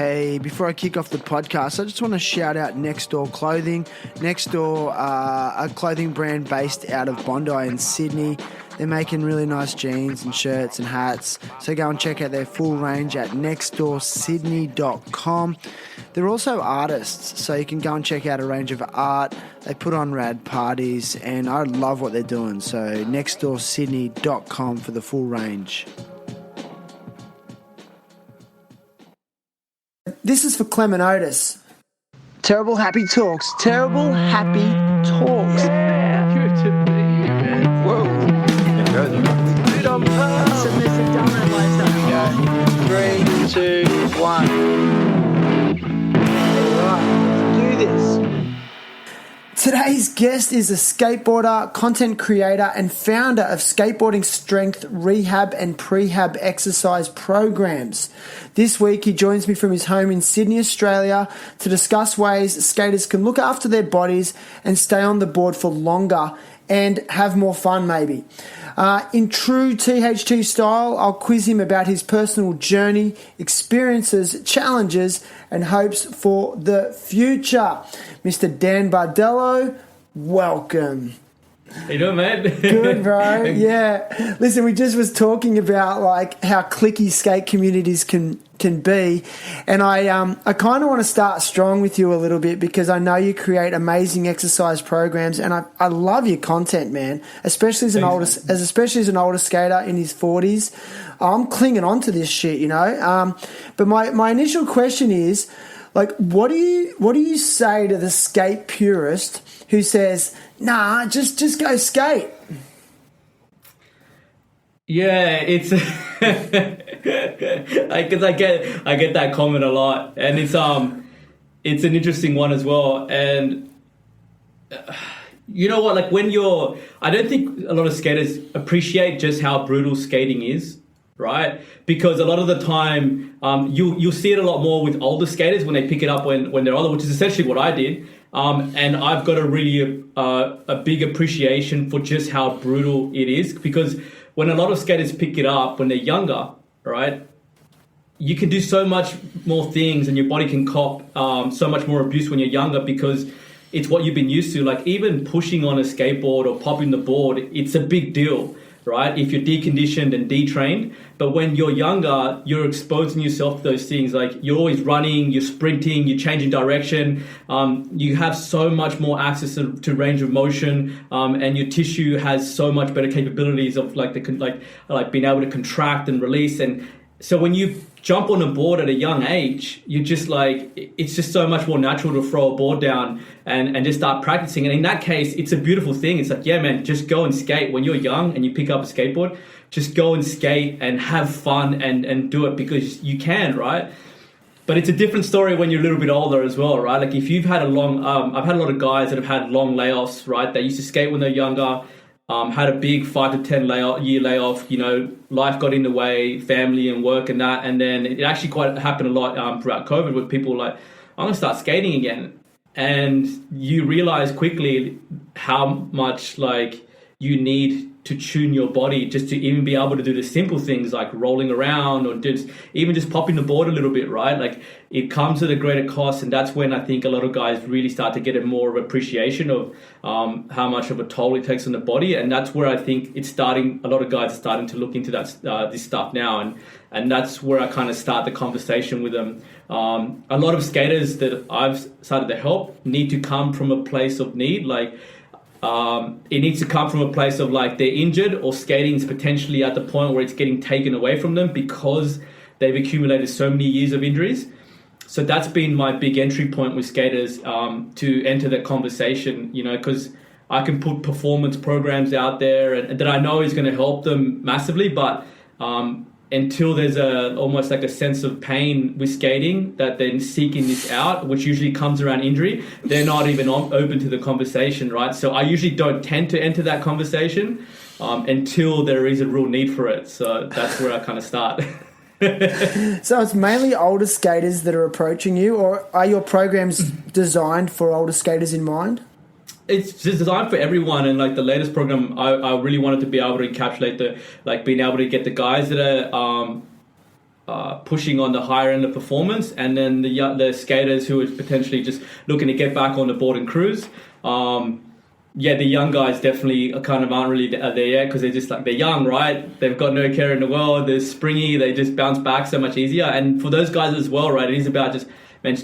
Hey, before I kick off the podcast, I just want to shout out Next Door Clothing. Next Door, a clothing brand based out of Bondi in Sydney. They're making really nice jeans and shirts and hats. So go and check out their full range at nextdoorsydney.com. They're also artists, so you can go and check out a range of art. They put on rad parties, and I love what they're doing. So nextdoorsydney.com for the full range. This is for Clement Otis. Terrible Happy Talks. Terrible Happy Talks. Yeah, good to be here, man. Whoa. Submissive dominant lifestyle. 3, 2, 1. Alright, let's do this. Today's guest is a skateboarder, content creator, and founder of Skateboarding Strength, Rehab, and pre-hab exercise programs. This week, he joins me from his home in Sydney, Australia, to discuss ways skaters can look after their bodies and stay on the board for longer and have more fun, maybe. In true THT style, I'll quiz him about his personal journey, experiences, challenges, and hopes for the future. Mr. Dan Bardallo, welcome. How you doing, mate? Good, bro. Yeah. Listen, we just was talking about like how cliquey skate communities can be, and I kind of want to start strong with you a little bit because I know you create amazing exercise programs, and I love your content, man. Especially as an older skater in his 40s, I'm clinging on to this shit, you know. But my initial question is, like, what do you say to the skate purist who says, nah, just go skate? Yeah, it's because I get that comment a lot, and it's an interesting one as well. And you know what? Like I don't think a lot of skaters appreciate just how brutal skating is, right? Because a lot of the time, you'll see it a lot more with older skaters when they pick it up when they're older, which is essentially what I did. And I've got a really a big appreciation for just how brutal it is, because when a lot of skaters pick it up when they're younger, right, you can do so much more things and your body can cop so much more abuse when you're younger because it's what you've been used to. Like even pushing on a skateboard or popping the board, it's a big deal, right, if you're deconditioned and detrained. But when you're younger, you're exposing yourself to those things. Like you're always running, you're sprinting, you're changing direction. You have so much more access to range of motion, and your tissue has so much better capabilities of like being able to contract and release. And so when you jump on a board at a young age, you're just like, it's just so much more natural to throw a board down and just start practicing. And in that case, it's a beautiful thing. It's like, yeah, man, just go and skate. When you're young and you pick up a skateboard, just go and skate and have fun and do it because you can, right? But it's a different story when you're a little bit older as well, right? Like if you've had I've had a lot of guys that have had long layoffs, right? They used to skate when they're younger, had a big 5 to 10 year layoff, you know, life got in the way, family and work and that. And then it actually quite happened a lot throughout COVID with people like, I'm going to start skating again. And you realize quickly how much like you need to tune your body just to even be able to do the simple things like rolling around or just popping the board a little bit, right? Like it comes at a greater cost, and that's when I think a lot of guys really start to get a more of appreciation of how much of a toll it takes on the body. And that's where I think a lot of guys are starting to look into that this stuff now, and that's where I kind of start the conversation with them. A lot of skaters that I've started to help need to come from a place of need, like it needs to come from a place of like they're injured or skating is potentially at the point where it's getting taken away from them because they've accumulated so many years of injuries. So that's been my big entry point with skaters to enter that conversation, you know, because I can put performance programs out there and that I know is going to help them massively, but until there's almost like a sense of pain with skating that they're seeking this out, which usually comes around injury, they're not even open to the conversation, right? So I usually don't tend to enter that conversation until there is a real need for it. So that's where I kind of start. So it's mainly older skaters that are approaching you, or are your programs designed for older skaters in mind? It's just designed for everyone, and like the latest program, I really wanted to be able to encapsulate being able to get the guys that are pushing on the higher end of performance, and then the skaters who are potentially just looking to get back on the board and cruise. The young guys definitely kind of aren't really there yet, because they're just like, they're young, right? They've got no care in the world. They're springy. They just bounce back so much easier. And for those guys as well, right, it is about just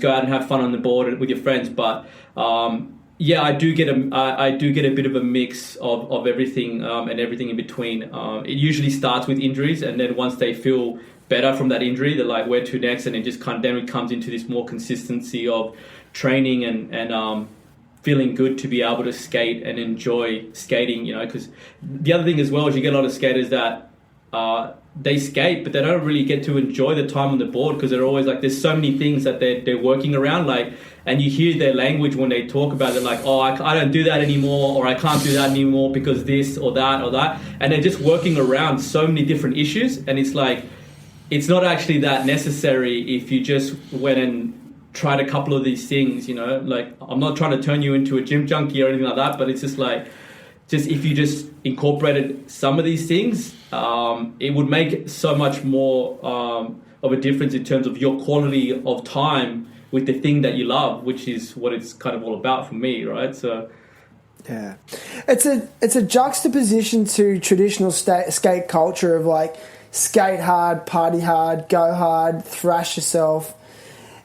go out and have fun on the board with your friends. But I do get a bit of a mix of everything and everything in between. It usually starts with injuries, and then once they feel better from that injury, they're like, where to next? And it just then it comes into this more consistency of training and feeling good to be able to skate and enjoy skating, because the other thing as well is you get a lot of skaters that they skate, but they don't really get to enjoy the time on the board, because they're always like, there's so many things that they're working around, like, and you hear their language when they talk about it, like, oh, I don't do that anymore, or I can't do that anymore because this or that, and they're just working around so many different issues, and it's like, it's not actually that necessary if you just went and tried a couple of these things, like, I'm not trying to turn you into a gym junkie or anything like that, but it's just like, if you just incorporated some of these things, it would make so much more of a difference in terms of your quality of time with the thing that you love, which is what it's kind of all about for me, right? So yeah, it's a juxtaposition to traditional skate culture of like, skate hard, party hard, go hard, thrash yourself.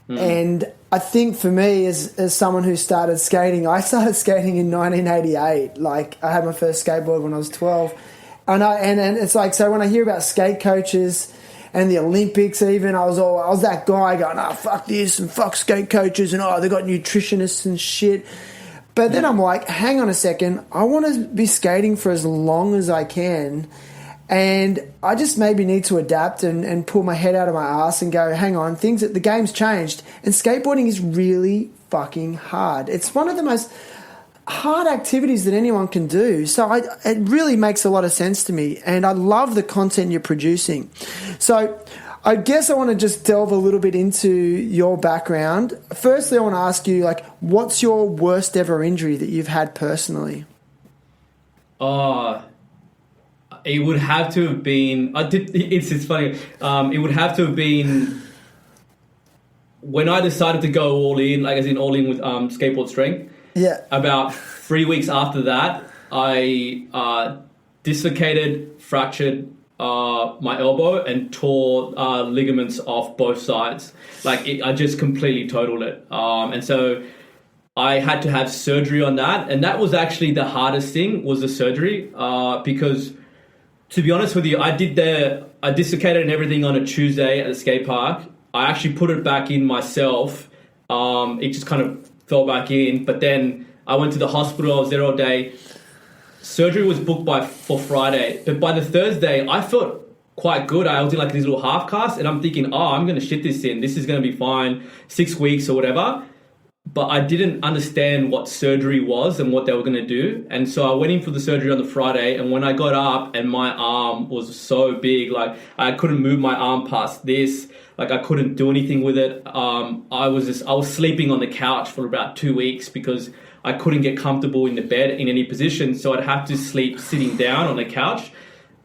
And I think for me, as someone who started skating, I started skating in 1988. Like, I had my first skateboard when I was 12. And it's like, so when I hear about skate coaches and the Olympics even, I was that guy going, fuck this and fuck skate coaches, and they got nutritionists and shit. But then I'm like, hang on a second, I want to be skating for as long as I can. And I just maybe need to adapt and pull my head out of my ass and go, hang on, the game's changed. And skateboarding is really fucking hard. It's one of the most hard activities that anyone can do. So it really makes a lot of sense to me. And I love the content you're producing. So I guess I want to just delve a little bit into your background. Firstly, I want to ask you, like, what's your worst ever injury that you've had personally? It would have to have been. It's funny. It would have to have been when I decided to go all in, like as in all in with Skateboarding Strength. Yeah. About 3 weeks after that, I dislocated, fractured my elbow, and tore ligaments off both sides. I just completely totaled it. And so I had to have surgery on that, and that was actually the hardest thing, was the surgery, because, to be honest with you, I dislocated and everything on a Tuesday at the skate park. I actually put it back in myself. It just kind of fell back in. But then I went to the hospital. I was there all day. Surgery was booked for Friday. But by the Thursday, I felt quite good. I was in like these little half casts, and I'm thinking, I'm going to shit this in. This is going to be fine, 6 weeks or whatever. But I didn't understand what surgery was and what they were going to do. And so I went in for the surgery on the Friday, and when I got up and my arm was so big, like I couldn't move my arm past this, like I couldn't do anything with it. I was sleeping on the couch for about 2 weeks because I couldn't get comfortable in the bed in any position. So I'd have to sleep sitting down on the couch.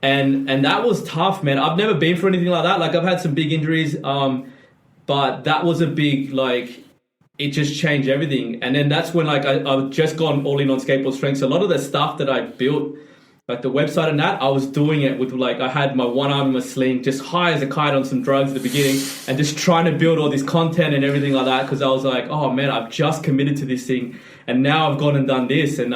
And that was tough, man. I've never been for anything like that. Like, I've had some big injuries, but that was a big, like, it just changed everything. And then that's when, like, I've just gone all in on Skateboard Strength. So a lot of the stuff that I built, like the website and that, I was doing it with, like, I had my one arm in my sling, just high as a kite on some drugs at the beginning, and just trying to build all this content and everything like that, because I was like, oh man, I've just committed to this thing, and now I've gone and done this. And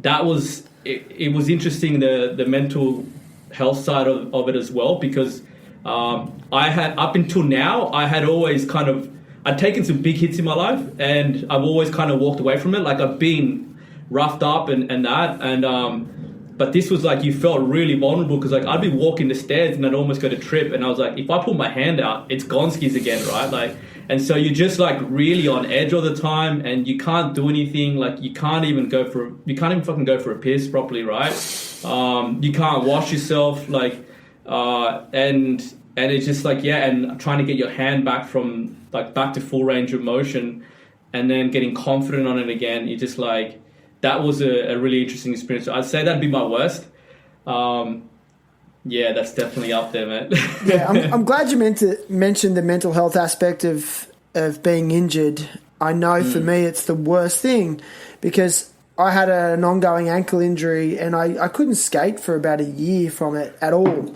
that was, it was interesting, the mental health side of it as well, because I had, up until now, I had always kind of, I'd taken some big hits in my life, and I've always kind of walked away from it. Like, I've been roughed up and that, and but this was like, you felt really vulnerable, because like I'd be walking the stairs and I'd almost go to trip, and I was like, if I put my hand out, it's Gonskis again, right? Like, and so you're just like really on edge all the time, and you can't do anything. Like, you can't even fucking go for a piss properly, right? You can't wash yourself, like, and it's just like, yeah, and trying to get your hand back to full range of motion, and then getting confident on it again. You just like, that was a really interesting experience. So I'd say that'd be my worst. Yeah, that's definitely up there, man. Yeah, I'm glad you mentioned the mental health aspect of being injured. I know for me it's the worst thing because I had an ongoing ankle injury and I couldn't skate for about a year from it at all.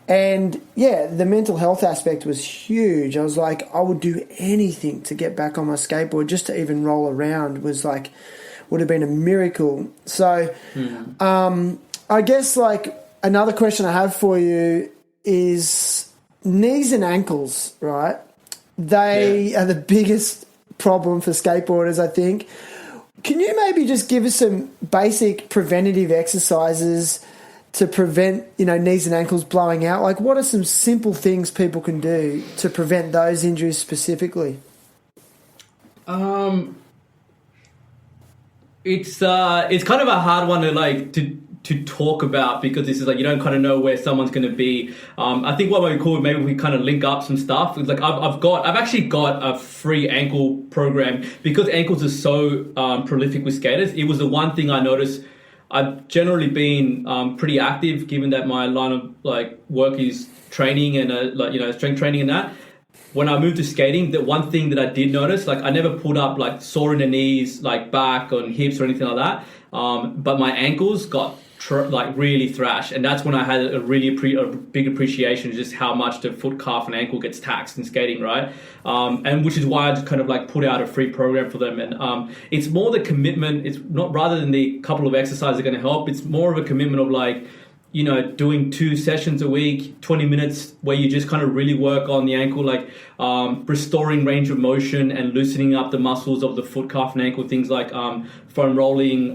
And yeah, the mental health aspect was huge. I was like, I would do anything to get back on my skateboard, just to even roll around would have been a miracle. So I guess like another question I have for you is knees and ankles, right? They are the biggest problem for skateboarders, I think. Can you maybe just give us some basic preventative exercises to prevent, knees and ankles blowing out? Like, what are some simple things people can do to prevent those injuries specifically? It's kind of a hard one to talk about because this is like you don't kind of know where someone's going to be. I think what would be cool, maybe we kind of link up some stuff. It's like I've actually got a free ankle program because ankles are so prolific with skaters. It was the one thing I noticed. I've generally been pretty active, given that my line of like work is training and strength training and that. When I moved to skating, the one thing that I did notice, like I never pulled up like sore in the knees, like back on hips or anything like that. But my ankles got really thrashed, and that's when I had a big appreciation of just how much the foot, calf, and ankle gets taxed in skating, right? And which is why I just kind of like put out a free program for them. And it's more the commitment. It's not rather than the couple of exercises are going to help. It's more of a commitment of like, doing 2 sessions a week, 20 minutes, where you just kind of really work on the ankle, like restoring range of motion and loosening up the muscles of the foot, calf, and ankle, things like foam rolling,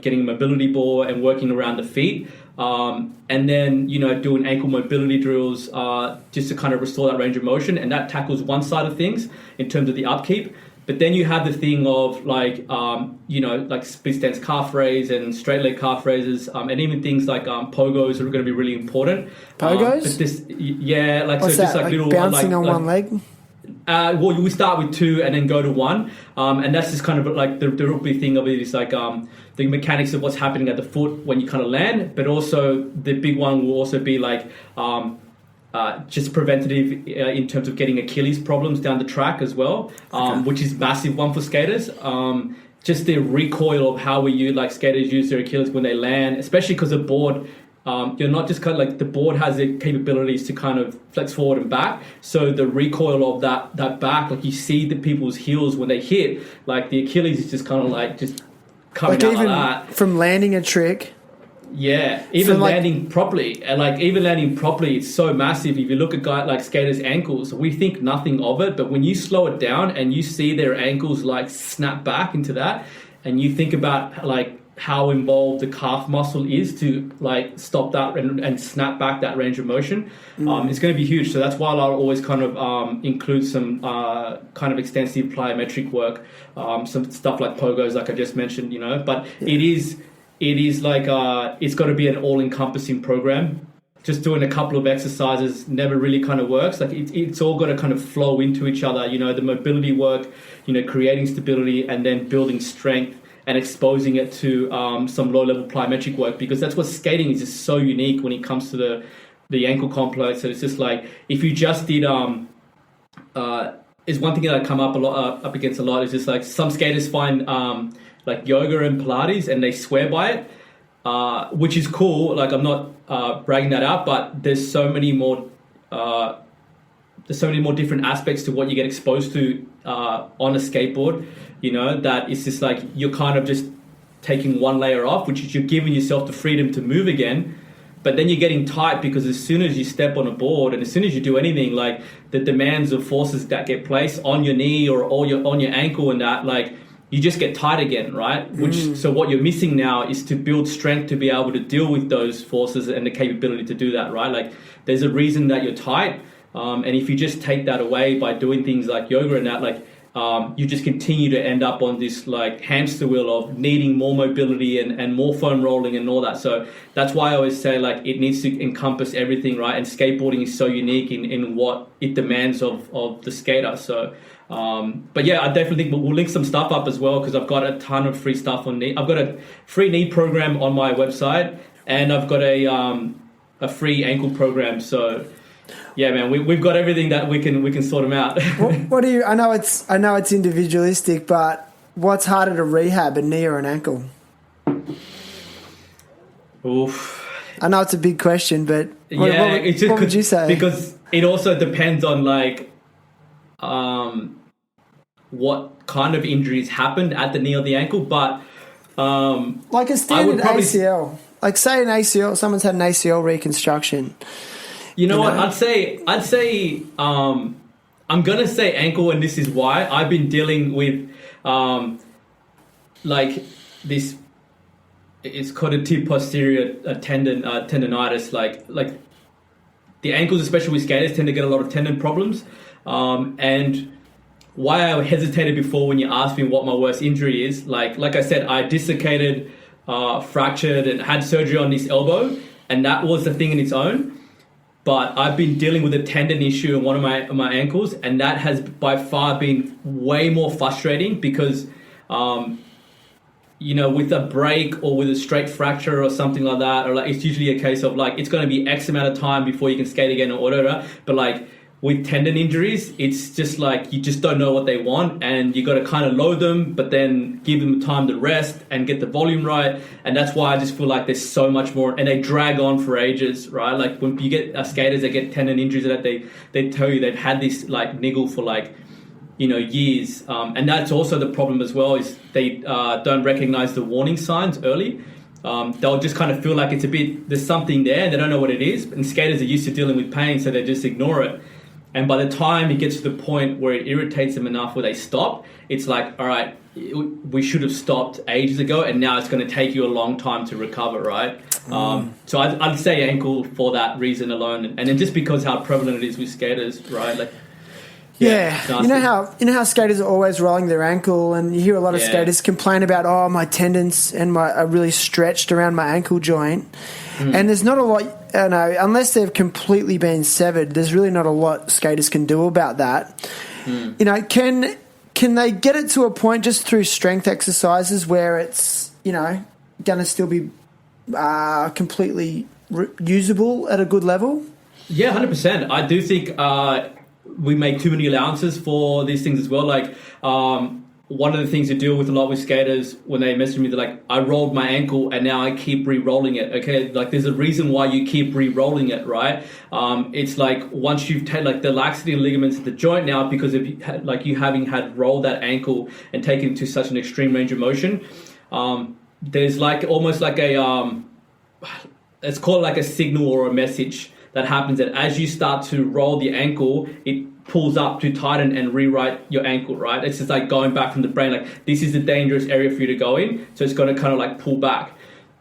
getting a mobility ball and working around the feet. And then, doing ankle mobility drills just to kind of restore that range of motion. And that tackles one side of things in terms of the upkeep. But then you have the thing of like, like split stance calf raise and straight leg calf raises, and even things like pogos are going to be really important. Pogos? What's so just like little bouncing on one leg. Well, we start with 2 and then go to 1, and that's just kind of like the real big thing of it is like the mechanics of what's happening at the foot when you kind of land, but also the big one will also be like. Just preventative in terms of getting Achilles problems down the track as well, which is massive one for skaters. Just the recoil of how skaters use their Achilles when they land, especially because the board, you're not just kind of like the board has the capabilities to kind of flex forward and back. So the recoil of that back, like you see the people's heels when they hit, like the Achilles is just kind of like just coming out like that. From landing a trick. Yeah, even landing properly, and like even landing properly, it's so massive. If you look at guys like skaters' ankles, we think nothing of it, but when you slow it down and you see their ankles like snap back into that, and you think about like how involved the calf muscle is to like stop that and snap back that range of motion, it's going to be huge. So that's why I'll always kind of include some kind of extensive plyometric work, some stuff like pogos, like I just mentioned, but it is like it's got to be an all-encompassing program. Just doing a couple of exercises never really kind of works. Like it's all got to kind of flow into each other. The mobility work, creating stability, and then building strength and exposing it to some low-level plyometric work, because that's what skating is just so unique when it comes to the ankle complex. So it's just like if you just did is one thing that I come up against a lot is just like some skaters find like yoga and Pilates and they swear by it, which is cool. Like I'm not bragging that out, but there's so many more different aspects to what you get exposed to on a skateboard, that it's just like you're kind of just taking one layer off, which is you're giving yourself the freedom to move again. But then you're getting tight because as soon as you step on a board and as soon as you do anything, like the demands of forces that get placed on your knee or on your ankle and that, like you just get tight again, right? So what you're missing now is to build strength to be able to deal with those forces and the capability to do that, right? Like there's a reason that you're tight, and if you just take that away by doing things like yoga and that, like you just continue to end up on this like hamster wheel of needing more mobility and more foam rolling and all that. So that's why I always say like it needs to encompass everything, right? And skateboarding is so unique in what it demands of the skater. So but yeah, I definitely think we'll link some stuff up as well, because I've got a ton of free stuff on knee. I've got a free knee program on my website, and I've got a a free ankle program. So yeah, man, we've got everything that we can sort them out. What do you? I know it's individualistic, but what's harder to rehab, a knee or an ankle? Oof. I know it's a big question, but what would you say? Because it also depends on what kind of injuries happened at the knee or the ankle. But like a standard ACL, like say an ACL, someone's had an ACL reconstruction. You know what? I'd say I'm gonna say ankle, and this is why. I've been dealing with this. It's called a tib posterior tendonitis. Like the ankles, especially with skaters, tend to get a lot of tendon problems. And why I hesitated before when you asked me what my worst injury is, like I said, I dislocated, fractured, and had surgery on this elbow, and that was the thing in its own. But I've been dealing with a tendon issue in one of my ankles, and that has by far been way more frustrating because, with a break or with a straight fracture or something like that, or it's usually a case of it's going to be X amount of time before you can skate again or whatever. But with tendon injuries, it's just you just don't know what they want, and you got to kind of load them, but then give them time to rest and get the volume right. And that's why I just feel like there's so much more, and they drag on for ages, right? Like when you get skaters that get tendon injuries, that they tell you they've had this niggle for years. And that's also the problem as well, is they don't recognize the warning signs early. They'll just kind of feel like there's something there, and they don't know what it is. And skaters are used to dealing with pain, so they just ignore it. And by the time it gets to the point where it irritates them enough where they stop, it's like, all right, we should have stopped ages ago, and now it's going to take you a long time to recover, right? So I'd say ankle for that reason alone, and then just because how prevalent it is with skaters, right? Yeah. You know how skaters are always rolling their ankle, and you hear a lot of skaters complain about, my tendons are really stretched around my ankle joint. And there's not a lot, unless they've completely been severed, there's really not a lot skaters can do about that. Can they get it to a point just through strength exercises where it's, going to still be completely usable at a good level? Yeah, 100%. I do think we make too many allowances for these things as well. One of the things I deal with a lot with skaters when they message me, they're like, I rolled my ankle and now I keep re-rolling it. Okay, there's a reason why you keep re-rolling it, right? It's once you've taken the laxity and ligaments of the joint now, because of you having had rolled that ankle and taken it to such an extreme range of motion, there's almost it's called a signal or a message that happens that as you start to roll the ankle, it pulls up to tighten and rewrite your ankle, right? It's just going back from the brain, this is a dangerous area for you to go in, so it's going to kind of pull back.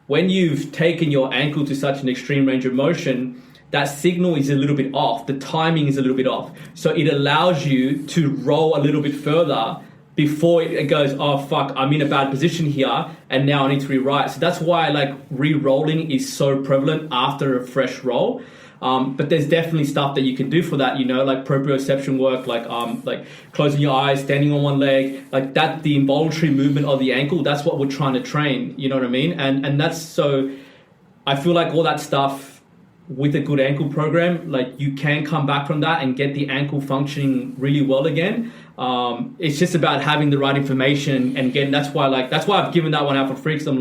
When you've taken your ankle to such an extreme range of motion, that signal is a little bit off, the timing is a little bit off. So it allows you to roll a little bit further before it goes, oh fuck, I'm in a bad position here and now I need to rewrite. So that's why re-rolling is so prevalent after a fresh roll. But there's definitely stuff that you can do for that, proprioception work, closing your eyes, standing on one leg, that, the involuntary movement of the ankle, that's what we're trying to train, you know what I mean? And that's so, I feel all that stuff with a good ankle program, you can come back from that and get the ankle functioning really well again. It's just about having the right information and getting, that's why I've given that one out for free, because I'm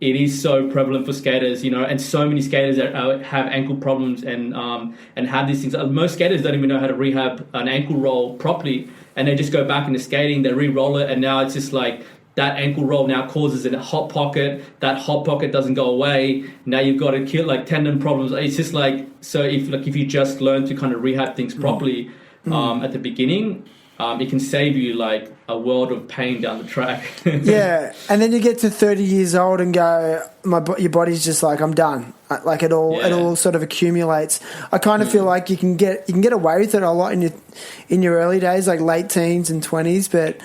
it is so prevalent for skaters, and so many skaters that have ankle problems and have these things. Most skaters don't even know how to rehab an ankle roll properly, and they just go back into skating, they re-roll it, and now it's just that ankle roll now causes a hot pocket. That hot pocket doesn't go away. Now you've got to kill tendon problems. It's just so if you just learn to kind of rehab things properly at the beginning, it can save you a world of pain down the track. Yeah, and then you get to 30 years old and go, your body's just I'm done. It all sort of accumulates. I kind of feel you can get away with it a lot in your early days, late teens and 20s, but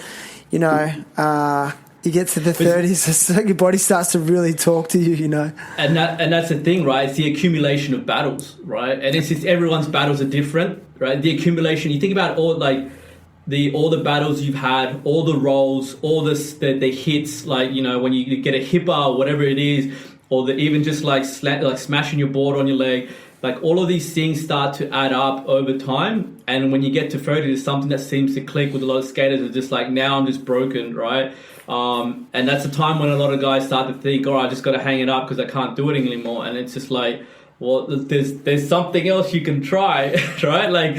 you get to the 30s, it's your body starts to really talk to you, And that's the thing, right? It's the accumulation of battles, right? And it's just everyone's battles are different, right? The accumulation. You think about all the battles you've had, all the rolls, all the hits, when you get a hipper or whatever it is, or even just smashing your board on your leg, like all of these things start to add up over time. And when you get to 30, there's something that seems to click with a lot of skaters. It's just like, now I'm just broken, right? And that's the time when a lot of guys start to think, all right, I just got to hang it up because I can't do it anymore. And it's just like, well, there's something else you can try, right? Like,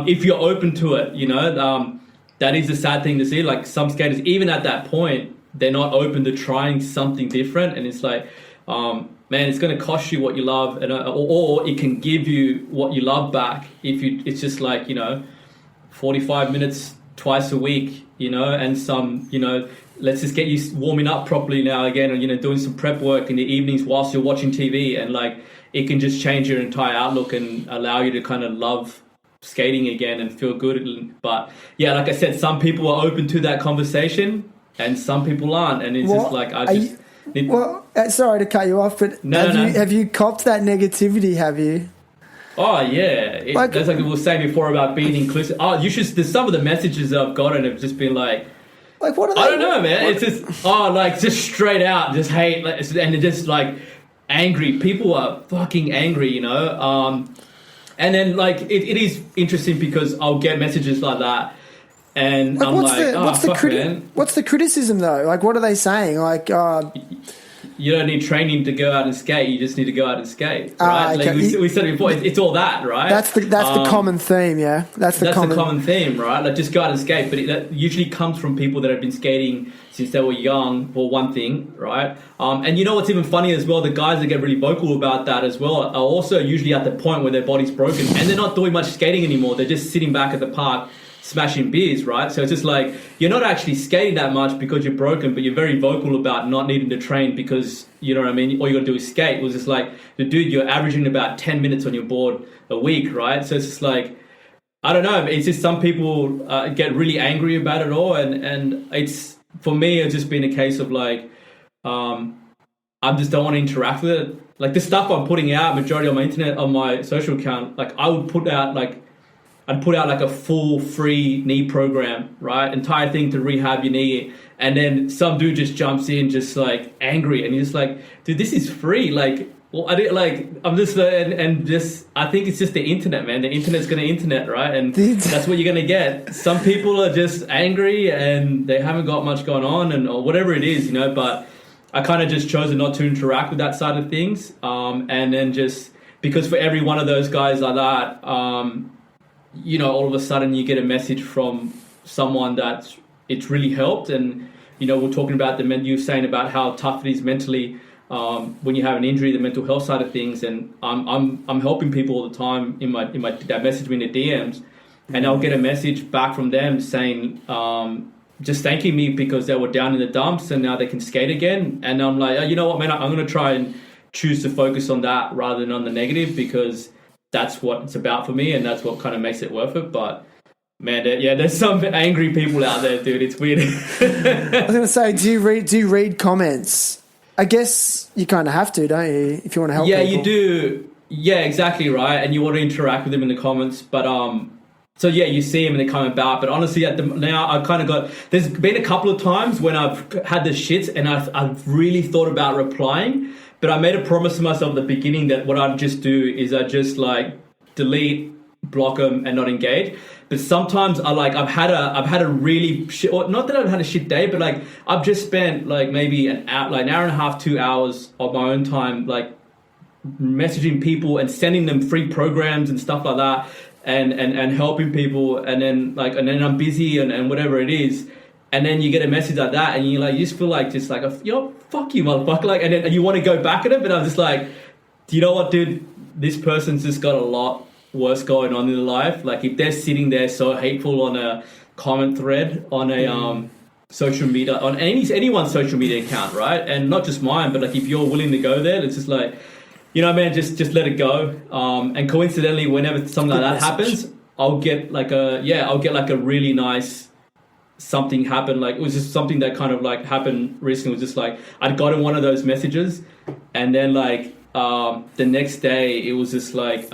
if you're open to it, you know, that is a sad thing to see. Like some skaters, even at that point, they're not open to trying something different. And it's like, man, it's going to cost you what you love, and or it can give you what you love back. It's just like, you know, 45 minutes twice a week, you know, and some, you know, let's just get you warming up properly now again, and, you know, doing some prep work in the evenings whilst you're watching TV, and like it can just change your entire outlook and allow you to kind of love skating again and feel good. But yeah, like I said, some people are open to that conversation and some people aren't, and it's just like sorry to cut you off, but have you copped that negativity? Have you? Oh yeah, that's like we were saying before about being inclusive. Oh, you should. There's some of the messages that I've gotten have just been like what are they? I don't know, man. It's just like just straight out, just hate, and they're just like angry. People are fucking angry, you know. And then like it is interesting because I'll get messages like that, and I'm what's the criticism though? Like, what are they saying? Like, you don't need training to go out and skate. You just need to go out and skate, right? Okay. Like we said it before, it's all that, right? That's the common theme, yeah. That's the common theme, right? Like just go out and skate, but that usually comes from people that have been skating since they were young, for one thing, right? And you know what's even funny as well? The guys that get really vocal about that as well are also usually at the point where their body's broken and they're not doing much skating anymore. They're just sitting back at the park smashing beers, right? So it's just like you're not actually skating that much because you're broken, but you're very vocal about not needing to train because, you know what I mean, all you got to do is skate. It was just like, the dude, you're averaging about 10 minutes on your board a week, right? So it's just like, I don't know, it's just some people get really angry about it all, and it's, for me, it's just been a case of like, I just don't want to interact with it. Like the stuff I'm putting out, majority on my internet, on my social account, like I would put out like, I'd put out like a full free knee program, right? Entire thing to rehab your knee. And then some dude just jumps in just like angry. And he's like, dude, this is free. Like, well, I didn't like, I'm just, and just, I think it's just the internet, man. The internet's going to internet, right? And that's what you're going to get. Some people are just angry and they haven't got much going on or whatever it is, you know, but I kind of just chosen not to interact with that side of things. And then just, because for every one of those guys like that, you know, all of a sudden you get a message from someone that it's really helped. And, you know, we're talking about you were saying about how tough it is mentally when you have an injury, the mental health side of things. And I'm helping people all the time in my that message me in the DMs, and I'll get a message back from them saying, just thanking me because they were down in the dumps and now they can skate again. And I'm like, oh, you know what, man, I'm going to try and choose to focus on that rather than on the negative, because that's what it's about for me, and that's what kind of makes it worth it. But man, there's some angry people out there, dude. It's weird. I was going to say, do you read comments? I guess you kind of have to, don't you, if you want to help people? Yeah, you do. Yeah, exactly, right. And you want to interact with them in the comments. But so yeah, you see them and they come about. But honestly, now I've kind of got. There's been a couple of times when I've had the shits and I've really thought about replying. But I made a promise to myself at the beginning that what I'd just do is I just like delete, block them, and not engage. But sometimes I've had a really shit, or not that I've had a shit day, but like I've just spent like maybe an hour and a half, 2 hours of my own time like messaging people and sending them free programs and stuff like that, and helping people, and then I'm busy and whatever it is. And then you get a message like that, and you just feel like fuck you, motherfucker. Like, and then you want to go back at it, but I'm just like, do you know what, dude? This person's just got a lot worse going on in their life. Like, if they're sitting there so hateful on a comment thread on a social media, on anyone's social media account, right? And not just mine, but like if you're willing to go there, it's just like, you know, man, just let it go. And coincidentally, whenever something like that happens, I'll get like a really nice something happened. Like, it was just something that kind of like happened recently. It was just like I'd gotten one of those messages, and then like the next day it was just like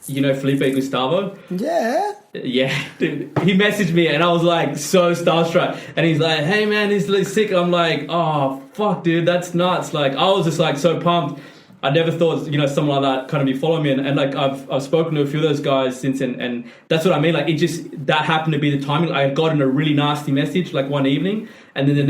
you know Felipe Gustavo? Yeah, dude, he messaged me and I was like so starstruck, and he's like, hey man, he's like sick. I'm like, oh fuck dude, that's nuts. Like, I was just like so pumped. I never thought, someone like that kind of be following me. And like, I've spoken to a few of those guys since, and that's what I mean. Like, that happened to be the timing. I had gotten a really nasty message like one evening, and then the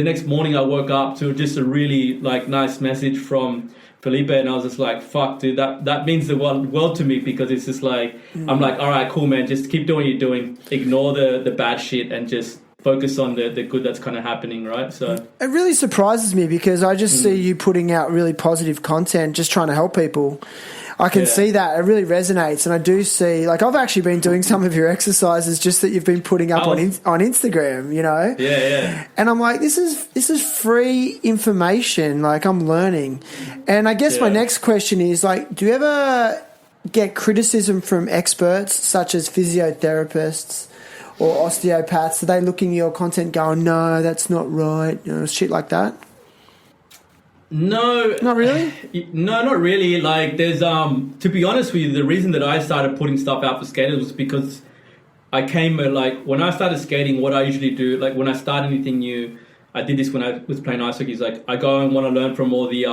next morning I woke up to just a really like nice message from Felipe, and I was just like, fuck, dude, that means the world to me, because it's just like, I'm like, all right, cool, man, just keep doing what you're doing, ignore the bad shit, and just focus on the good that's kind of happening, right? So it really surprises me, because I just see you putting out really positive content, just trying to help people. I can see that. It really resonates. And I do see, like, I've actually been doing some of your exercises just that you've been putting up on Instagram, Yeah. And I'm like, this is free information. Like, I'm learning. And I guess my next question is, like, do you ever get criticism from experts such as physiotherapists or osteopaths? Are they looking at your content going, no, that's not right, shit like that? No, not really. No, not really. Like, there's to be honest with you, the reason that I started putting stuff out for skaters was because I came like, when I started skating, what I usually do, like when I start anything new, I did this when I was playing ice hockey. Is like, I go and want to learn from all the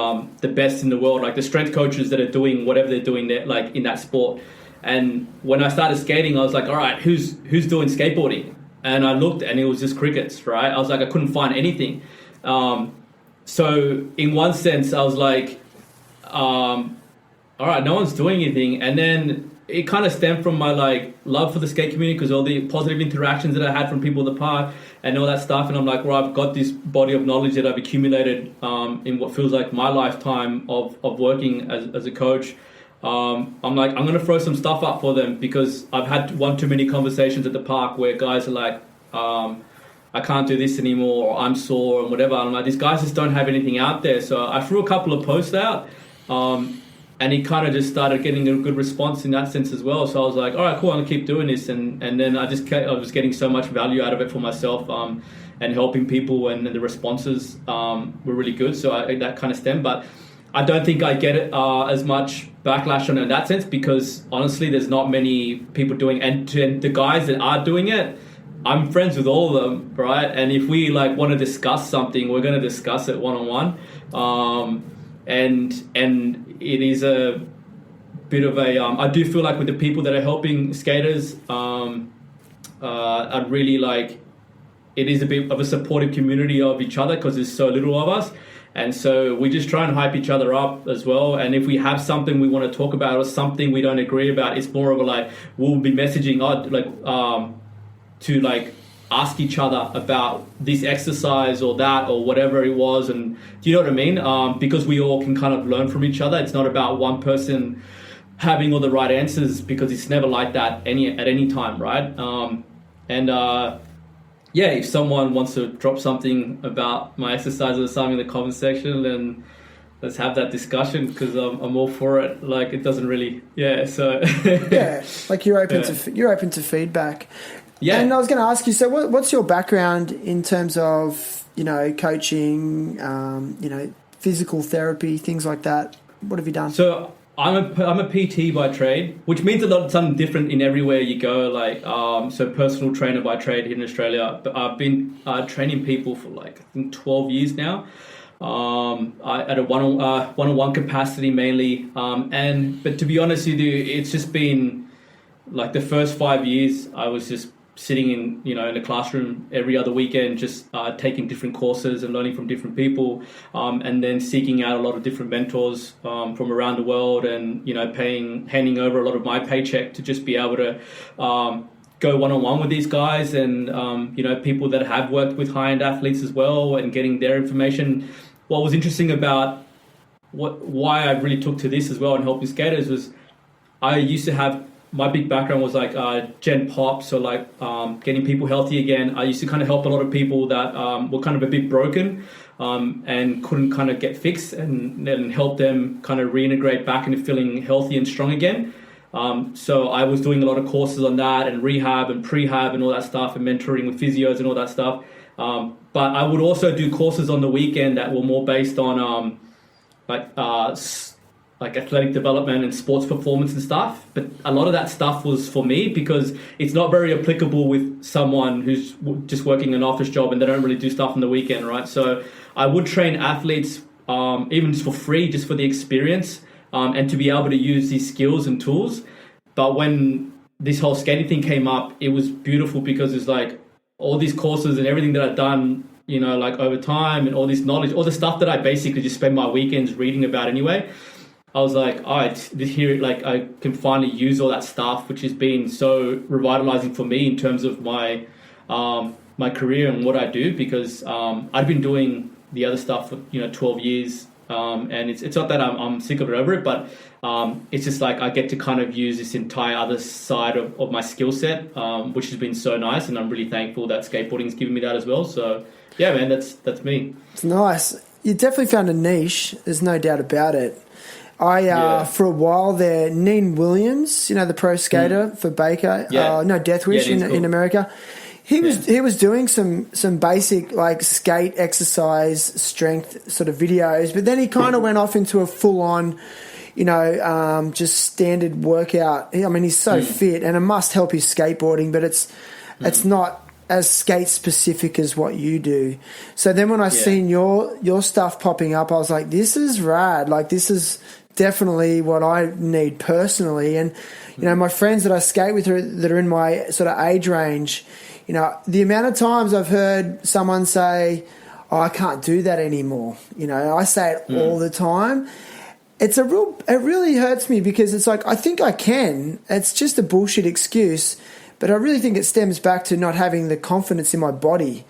best in the world, like the strength coaches that are doing whatever they're doing there, like in that sport. And when I started skating, I was like, all right, who's doing skateboarding? And I looked, and it was just crickets, right? I was like, I couldn't find anything. So in one sense, I was like, all right, no one's doing anything. And then it kind of stemmed from my like love for the skate community, because all the positive interactions that I had from people in the park and all that stuff. And I'm like, well, I've got this body of knowledge that I've accumulated in what feels like my lifetime of working as a coach. I'm like, I'm going to throw some stuff up for them, because I've had one too many conversations at the park where guys are like, I can't do this anymore, or I'm sore, and whatever. And I'm like, these guys just don't have anything out there. So I threw a couple of posts out, and it kind of just started getting a good response in that sense as well. So I was like, all right, cool, I'm gonna keep doing this. And then I was getting so much value out of it for myself, and helping people, and the responses were really good. So that kind of stemmed. But I don't think I get it as much backlash on it in that sense, because honestly, there's not many people doing, and the guys that are doing it, I'm friends with all of them, right? And if we like want to discuss something, we're going to discuss it one-on-one. And it is a bit of a, I do feel like with the people that are helping skaters, I really like, it is a bit of a supportive community of each other, because there's so little of us. And so we just try and hype each other up as well. And if we have something we want to talk about, or something we don't agree about, it's more of a like, we'll be messaging to like ask each other about this exercise or that or whatever it was. And do you know what I mean? Because we all can kind of learn from each other. It's not about one person having all the right answers, because it's never like that at any time, right? If someone wants to drop something about my exercises or something in the comment section, then let's have that discussion, because I'm all for it. Like, it doesn't really, so like you're open to feedback. Yeah. And I was going to ask you, so what's your background in terms of, coaching, physical therapy, things like that? What have you done? So I'm a PT by trade, which means something different in everywhere you go. Like, so personal trainer by trade here in Australia. But I've been training people for like, I think 12 years now. At a one-on-one capacity mainly. But to be honest with you, it's just been like the first 5 years I was just sitting in a classroom every other weekend, just taking different courses and learning from different people, and then seeking out a lot of different mentors from around the world, and handing over a lot of my paycheck to just be able to go one-on-one with these guys, and people that have worked with high-end athletes as well, and getting their information. What was interesting about why I really took to this as well and helping skaters was, I used to have, my big background was like Gen Pop, so like getting people healthy again. I used to kind of help a lot of people that were kind of a bit broken and couldn't kind of get fixed, and then help them kind of reintegrate back into feeling healthy and strong again. So I was doing a lot of courses on that, and rehab and pre-hab and all that stuff, and mentoring with physios and all that stuff. But I would also do courses on the weekend that were more based on like athletic development and sports performance and stuff. But a lot of that stuff was for me, because it's not very applicable with someone who's just working an office job and they don't really do stuff on the weekend, right? So I would train athletes even just for free, just for the experience, and to be able to use these skills and tools. But when this whole skating thing came up, it was beautiful because it's like all these courses and everything that I've done, you know, like over time, and all this knowledge, all the stuff that I basically just spend my weekends reading about anyway. I was like, all right, here, like I can finally use all that stuff, which has been so revitalizing for me in terms of my my career and what I do, because I've been doing the other stuff for 12 years, and it's not that I'm sick of it, over it, but it's just like I get to kind of use this entire other side of my skill set, which has been so nice, and I'm really thankful that skateboarding's given me that as well. So yeah, man, that's me. It's nice. You definitely found a niche. There's no doubt about it. For a while there, Neen Williams, the pro skater for Baker, Death Wish in America. He was doing some basic like skate exercise strength sort of videos, but then he kind of went off into a full on, just standard workout. I mean, he's so fit, and it must help his skateboarding, but it's not as skate specific as what you do. So then when I seen your stuff popping up, I was like, this is rad. Like, this is definitely what I need personally. And my friends that I skate with that are in my sort of age range, the amount of times I've heard someone say, oh, I can't do that anymore. I say it all the time. It really hurts me, because it's like, I think I can. It's just a bullshit excuse, but I really think it stems back to not having the confidence in my body.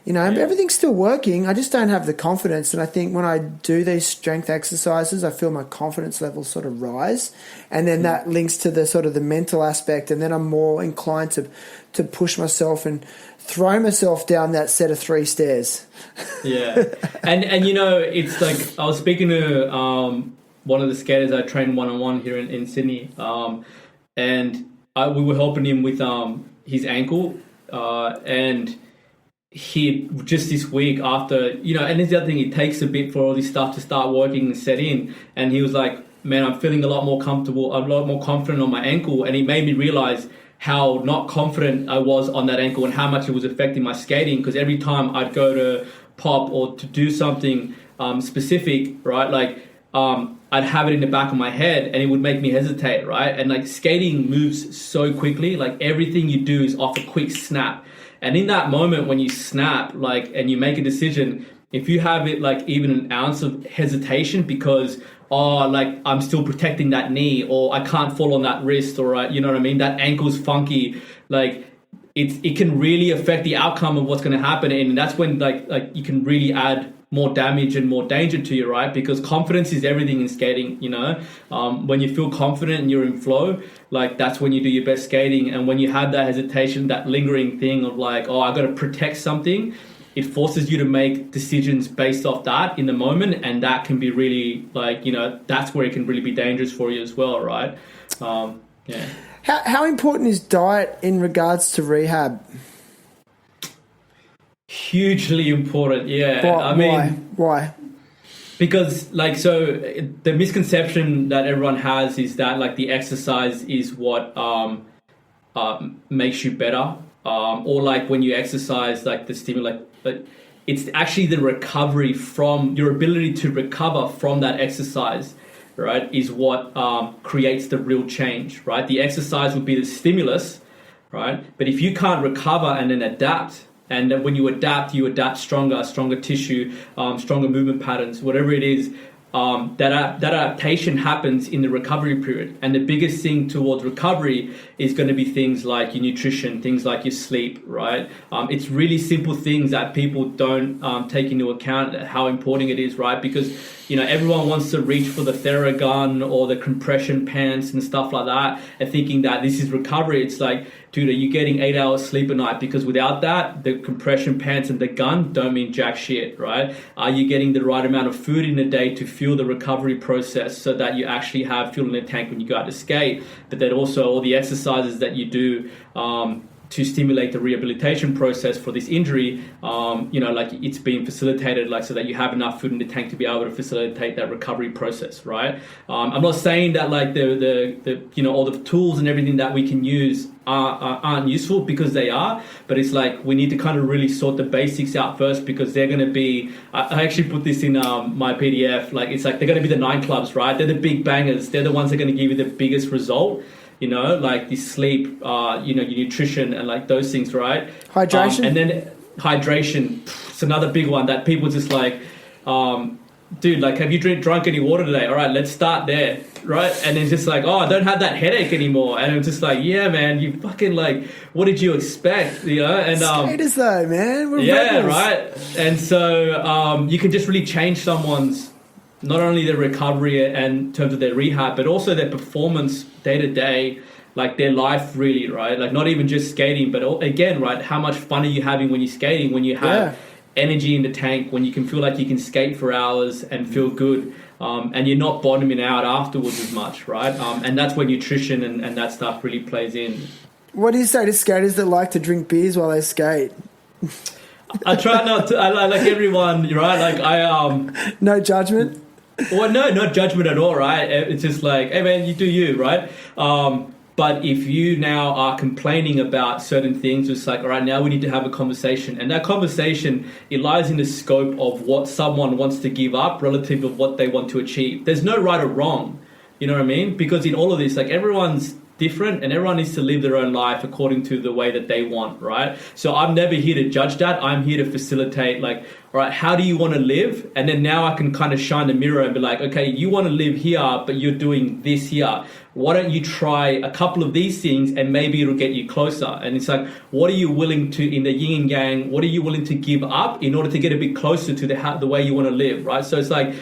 Everything's still working. I just don't have the confidence. And I think when I do these strength exercises, I feel my confidence levels sort of rise. And then that links to the sort of the mental aspect. And then I'm more inclined to push myself and throw myself down that set of 3 stairs. Yeah. And it's like, I was speaking to one of the skaters I trained one-on-one here in Sydney. And we were helping him with his ankle. And he just this week after, and there's the other thing, it takes a bit for all this stuff to start working and set in. And he was like, man, I'm feeling a lot more comfortable, a lot more confident on my ankle. And it made me realize how not confident I was on that ankle and how much it was affecting my skating. Because every time I'd go to pop or to do something specific, right, like I'd have it in the back of my head and it would make me hesitate, right? And like skating moves so quickly, like everything you do is off a quick snap. And in that moment when you snap, like, and you make a decision, if you have it like even an ounce of hesitation because, like I'm still protecting that knee, or I can't fall on that wrist, or you know what I mean, that ankle's funky, like it can really affect the outcome of what's going to happen. And that's when like you can really add more damage and more danger to you, right? Because confidence is everything in skating, when you feel confident and you're in flow, like that's when you do your best skating. And when you have that hesitation, that lingering thing of like, I got to protect something, it forces you to make decisions based off that in the moment. And that can be really like, that's where it can really be dangerous for you as well, right? Yeah. How important is diet in regards to rehab? Hugely important, yeah. Why? Because like, so the misconception that everyone has is that like the exercise is what makes you better, or like when you exercise, like the stimulus, but it's actually the recovery from your ability to recover from that exercise, right, is what creates the real change, right? The exercise would be the stimulus, right? But if you can't recover and then adapt, and then when you adapt stronger tissue, stronger movement patterns, whatever it is, that adaptation happens in the recovery period. And the biggest thing towards recovery is going to be things like your nutrition, things like your sleep, right? It's really simple things that people don't take into account how important it is, right? Because, everyone wants to reach for the Theragun or the compression pants and stuff like that and thinking that this is recovery. It's like, dude, are you getting 8 hours sleep a night? Because without that, the compression pants and the gun don't mean jack shit, right? Are you getting the right amount of food in a day to fuel the recovery process so that you actually have fuel in the tank when you go out to skate? But then also all the exercises that you do, to stimulate the rehabilitation process for this injury, like it's being facilitated, like so that you have enough food in the tank to be able to facilitate that recovery process, right? I'm not saying that like the all the tools and everything that we can use aren't useful, because they are, but it's like we need to kind of really sort the basics out first, because they're going to be, I actually put this in my PDF, like it's like they're going to be the 9 clubs, right? They're the big bangers. They're the ones that are going to give you the biggest result. Like the sleep, your nutrition and like those things, right? Hydration. And then hydration, it's another big one that people just like, dude, like, have you drunk any water today? All right, let's start there, right? And it's just like, oh, I don't have that headache anymore. And I'm just like, yeah, man, you fucking like, what did you expect? And skaters though, man. We're yeah, rebels. right. And so you can just really change someone's, not only their recovery and in terms of their rehab, but also their performance day to day, like their life really, right? Like not even just skating, but again, right? How much fun are you having when you're skating, when you have energy in the tank, when you can feel like you can skate for hours and feel good, and you're not bottoming out afterwards as much, right? And that's where nutrition and that stuff really plays in. What do you say to skaters that like to drink beers while they skate? I try not to, I like everyone, right? Like no judgment? Well, no, not judgment at all, right? It's just like, hey man, you do you, right? But if you now are complaining about certain things, it's like, all right, now we need to have a conversation. And that conversation, it lies in the scope of what someone wants to give up relative to what they want to achieve. There's no right or wrong, you know what I mean? Because in all of this, like everyone's different and everyone needs to live their own life according to the way that they want, right? So I'm never here to judge that. I'm here to facilitate, like, all right, how do you want to live? And then now I can kind of shine the mirror and be like, okay, you want to live here, but you're doing this here. Why don't you try a couple of these things and maybe it'll get you closer? And it's like, what are you willing to, in the yin and yang, what are you willing to give up in order to get a bit closer to the way you want to live, right? So it's like,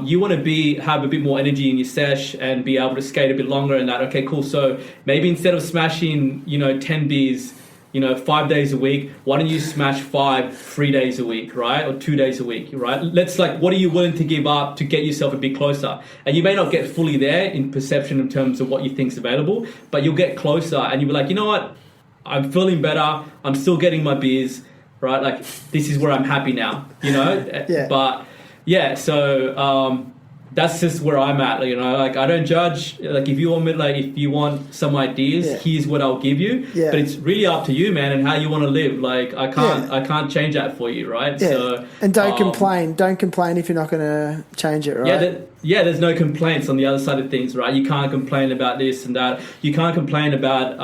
you want to have a bit more energy in your sesh and be able to skate a bit longer and that. Okay, cool. So maybe instead of smashing, 10 beers, 5 days a week, why don't you smash 3 days a week, right? Or 2 days a week, right? Let's like, what are you willing to give up to get yourself a bit closer? And you may not get fully there in perception in terms of what you think's available, but you'll get closer and you'll be like, you know what? I'm feeling better. I'm still getting my beers, right? Like this is where I'm happy now, Yeah. But yeah, so that's just where I'm at. Like I don't judge. Like if you want some ideas, here's what I'll give you. Yeah. But it's really up to you, man, and how you want to live. Like I can't change that for you, right? Yeah. So and don't complain. Don't complain if you're not going to change it, right? There's no complaints on the other side of things, right? You can't complain about this and that. You can't complain about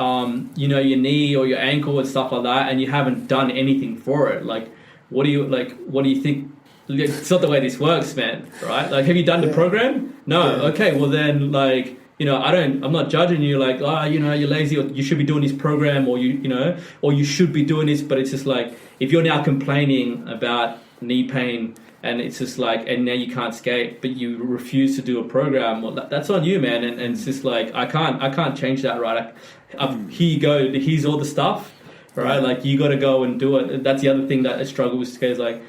your knee or your ankle and stuff like that, and you haven't done anything for it. Like what do you think? It's not the way this works, man, right? Like, have you done the program? No. Yeah. Okay, well then, like, I'm not judging you like, you're lazy or you should be doing this program or you should be doing this, but it's just like, if you're now complaining about knee pain and it's just like, and now you can't skate, but you refuse to do a program, well, that's on you, man. And it's just like, I can't change that, right? Here you go, here's all the stuff, right? Like, you got to go and do it. That's the other thing that I struggle with skaters, like,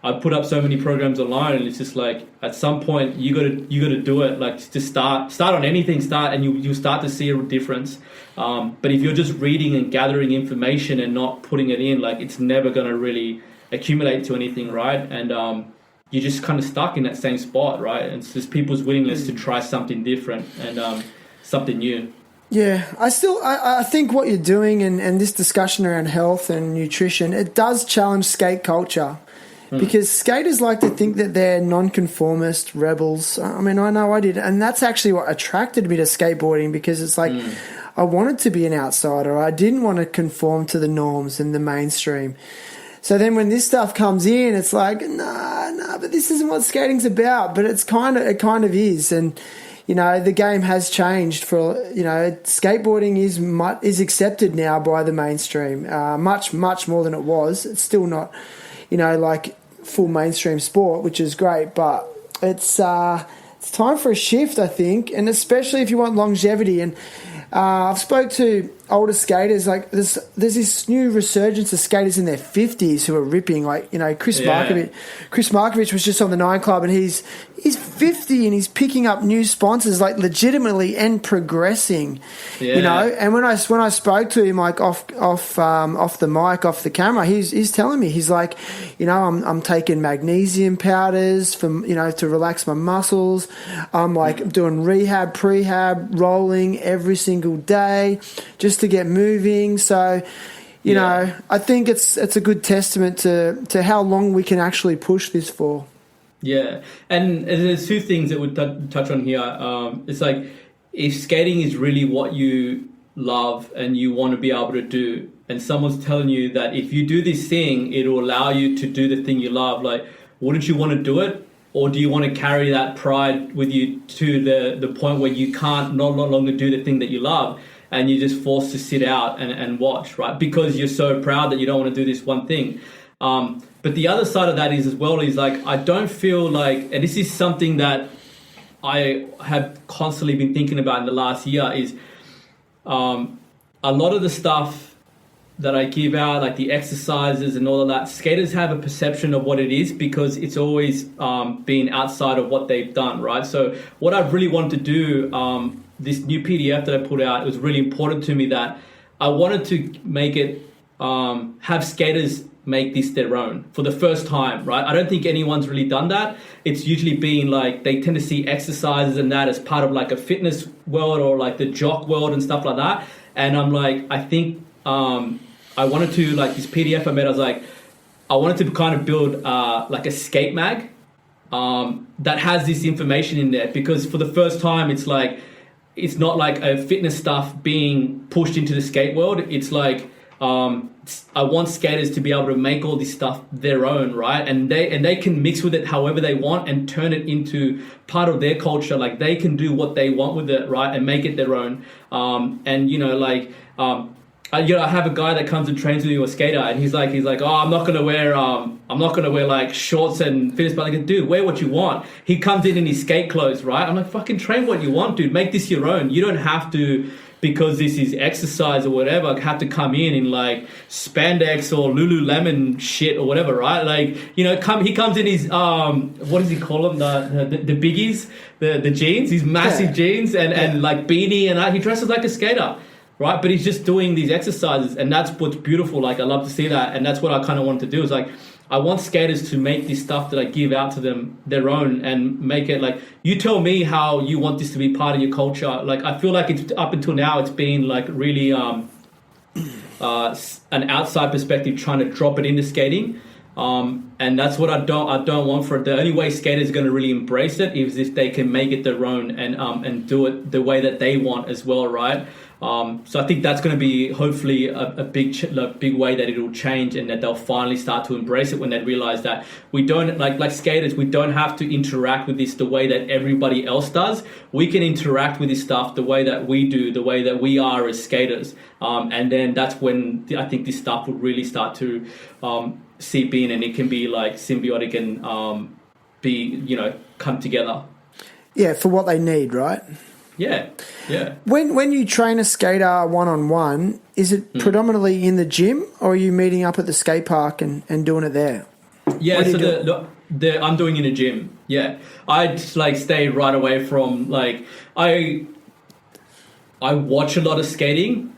I put up so many programs online, and it's just like at some point you got to do it. Like just start on anything, and you'll start to see a difference. But if you're just reading and gathering information and not putting it in, like it's never going to really accumulate to anything, right? And you're just kind of stuck in that same spot, right? And it's just people's willingness to try something different and something new. Yeah, I think what you're doing and this discussion around health and nutrition, it does challenge skate culture. Because skaters like to think that they're nonconformist rebels. I mean, I know I did. And that's actually what attracted me to skateboarding, because it's like I wanted to be an outsider. I didn't want to conform to the norms and the mainstream. So then when this stuff comes in, it's like, nah, but this isn't what skating's about. But it kind of is. And, the game has changed skateboarding is accepted now by the mainstream, much, much more than it was. It's still not, like full mainstream sport, which is great, but it's time for a shift, I think, and especially if you want longevity. And I've spoke to older skaters, like there's this new resurgence of skaters in their 50s who are ripping, like, you know, Chris Markovich was just on the 9 Club, and he's 50 and he's picking up new sponsors, like, legitimately, and progressing, you know. And when I spoke to him, like, off the mic, off the camera, he's telling me, he's like, you know, I'm taking magnesium powders for, you know, to relax my muscles. I'm like doing rehab, prehab, rolling every single day just to get moving. So, you know, I think it's a good testament to how long we can actually push this for. Yeah, and there's 2 things that we'd touch on here. It's like, if skating is really what you love and you want to be able to do, and someone's telling you that if you do this thing, it will allow you to do the thing you love, like, wouldn't you want to do it? Or do you want to carry that pride with you to the point where you can't no longer do the thing that you love, and you're just forced to sit out and watch, right? Because you're so proud that you don't want to do this one thing. But the other side of that is, as well, is like, I don't feel like, and this is something that I have constantly been thinking about in the last year, is a lot of the stuff that I give out, like the exercises and all of that, skaters have a perception of what it is because it's always been outside of what they've done, right? So what I really wanted to do, this new PDF that I put out, it was really important to me that I wanted to make it, have skaters make this their own for the first time, right? I don't think anyone's really done that. It's usually been like, they tend to see exercises and that as part of like a fitness world or like the jock world and stuff like that. And I'm like, I think I wanted to, like, this PDF I made, I was like, I wanted to kind of build like a skate mag that has this information in there, because for the first time, it's like, it's not like a fitness stuff being pushed into the skate world. It's like, I want skaters to be able to make all this stuff their own, right? And they can mix with it however they want and turn it into part of their culture. Like, they can do what they want with it, right? And make it their own. And, you know, like, I have a guy that comes and trains with me, a skater, and he's like, oh, I'm not gonna wear like shorts and fitness, but like, dude, wear what you want. He comes in his skate clothes, right? I'm like, fucking train what you want, dude. Make this your own. You don't have to, because this is exercise or whatever, have to come in like spandex or Lululemon shit or whatever, right? Like, you know, he comes in his what does he call them? The biggies, the jeans, these massive jeans and like beanie and that. He dresses like a skater, right? But he's just doing these exercises, and that's what's beautiful. Like, I love to see that, and that's what I kind of wanted to do. Is like, I want skaters to make this stuff that I give out to them their own, and make it like, you tell me how you want this to be part of your culture. Like, I feel like it's, up until now, it's been like really an outside perspective, trying to drop it into skating. And that's what I don't want for it. The only way skaters are going to really embrace it is if they can make it their own and do it the way that they want as well, right? So I think that's going to be hopefully a big way that it'll change, and that they'll finally start to embrace it when they realize that we don't, like skaters, we don't have to interact with this the way that everybody else does. We can interact with this stuff the way that we do, the way that we are as skaters. And then that's when I think this stuff will really start to seep in, and it can be like symbiotic and be, you know, come together. Yeah, for what they need, right? Yeah. When you train a skater one-on-one, is it predominantly in the gym, or are you meeting up at the skate park and doing it there? Yeah, so I'm doing in a gym. Yeah, I like stay right away from, like, I watch a lot of skating,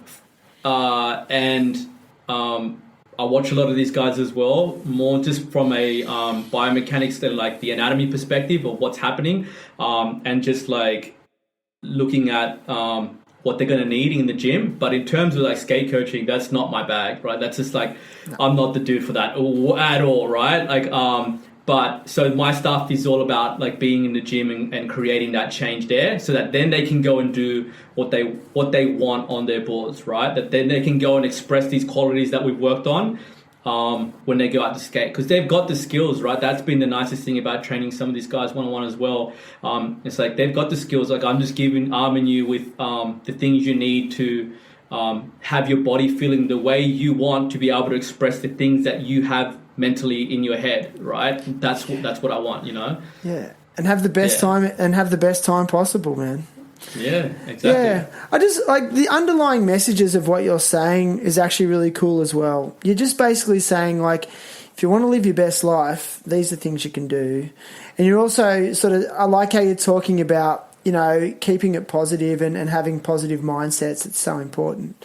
and I watch a lot of these guys as well, more just from a biomechanics and like the anatomy perspective of what's happening, and just like looking at what they're going to need in the gym. But in terms of like skate coaching, that's not my bag, right? That's just like, I'm not the dude for that at all, right? Like, but so my stuff is all about like being in the gym and creating that change there, so that then they can go and do what they want on their boards, right? That then they can go and express these qualities that we've worked on when they go out to skate, because they've got the skills, right? That's been the nicest thing about training some of these guys one-on-one as well. It's like they've got the skills. Like, I'm just arming you with the things you need to have your body feeling the way you want to be able to express the things that you have mentally in your head, right? That's what I want, you know. Yeah, and have the best time possible, man. Yeah, exactly. Yeah, I just like the underlying messages of what you're saying is actually really cool as well. You're just basically saying, like, if you want to live your best life, these are things you can do. And you're also sort of, I like how you're talking about, you know, keeping it positive and having positive mindsets. It's so important.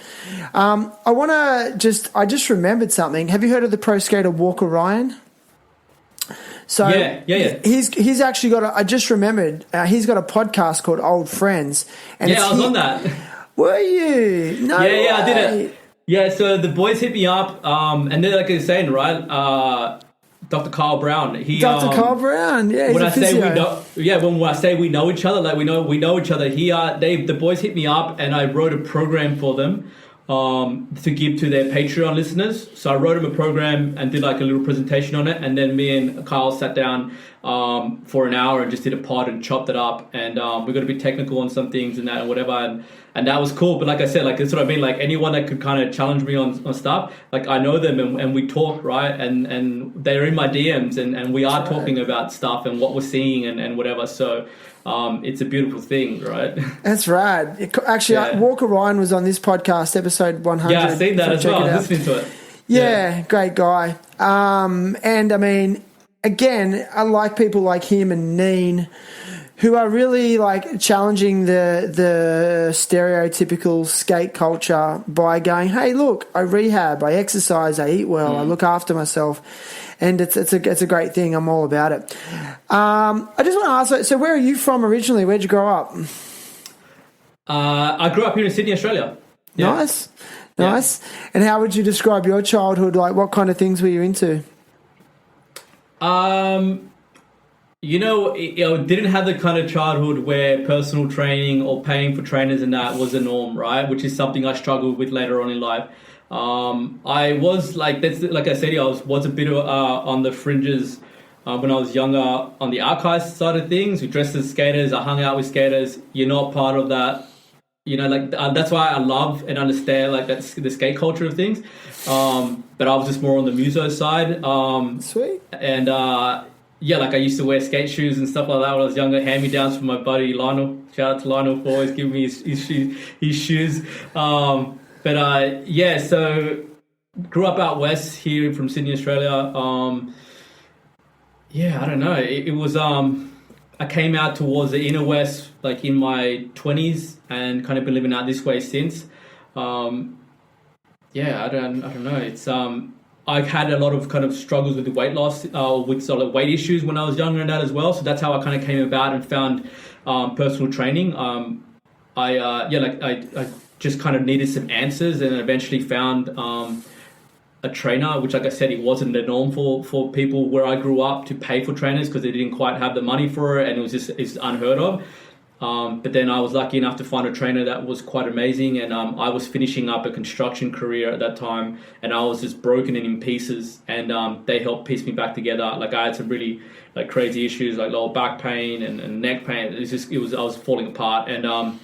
I just remembered something. Have you heard of the pro skater Walker Ryan? So yeah. He's actually got I just remembered, he's got a podcast called Old Friends. And I was on that. Were you? No way. Yeah, I did it. Yeah, so the boys hit me up, and they're like I was saying, right? Dr. Carl Brown. Dr. Carl Brown, yeah. When I say we know each other, like we know each other. The boys hit me up, and I wrote a program for them to give to their Patreon listeners. So I wrote them a program and did like a little presentation on it, and then me and Carl sat down for an hour and just did a pod and chopped it up, and we got a bit technical on some things and that and whatever, and that was cool. But like I said, like that's what I mean, like anyone that could kind of challenge me on stuff, like I know them and we talk, right, and they're in my DMs and we are talking about stuff and what we're seeing and whatever, so it's a beautiful thing, right? That's rad. Actually, Walker Ryan was on this podcast, episode 100. Yeah, I've seen that as well. I'm listening to it. Yeah, great guy. And I mean, again, I like people like him and Neen who are really like challenging the stereotypical skate culture by going, hey, look, I rehab, I exercise, I eat well, I look after myself. And it's a great thing. I'm all about it. I just want to ask, so where are you from originally? Where'd you grow up? I grew up here in Sydney, Australia. Yeah. Nice. And how would you describe your childhood? Like, what kind of things were you into? Didn't have the kind of childhood where personal training or paying for trainers and that was the norm, right? Which is something I struggled with later on in life. I was like I said, I was a bit on the fringes when I was younger on the archive side of things. We dressed as skaters. I hung out with skaters. You're not part of that. That's why I love and understand like that's the skate culture of things. But I was just more on the muso side. Sweet. And like I used to wear skate shoes and stuff like that when I was younger. Hand me downs from my buddy Lionel. Shout out to Lionel for always giving me his shoes. So grew up out west here from Sydney, Australia. I don't know. It was I came out towards the inner west like in my 20s and kind of been living out this way since. I don't know. It's I had a lot of kind of struggles with the weight loss, with sort of weight issues when I was younger and that as well. So that's how I kind of came about and found personal training. I just kind of needed some answers and eventually found a trainer, which, like I said, it wasn't the norm for people where I grew up to pay for trainers because they didn't quite have the money for it, and it's unheard of. But then I was lucky enough to find a trainer that was quite amazing, and I was finishing up a construction career at that time, and I was just broken and in pieces, and they helped piece me back together. Like I had some really like crazy issues like lower back pain and neck pain. I was falling apart, and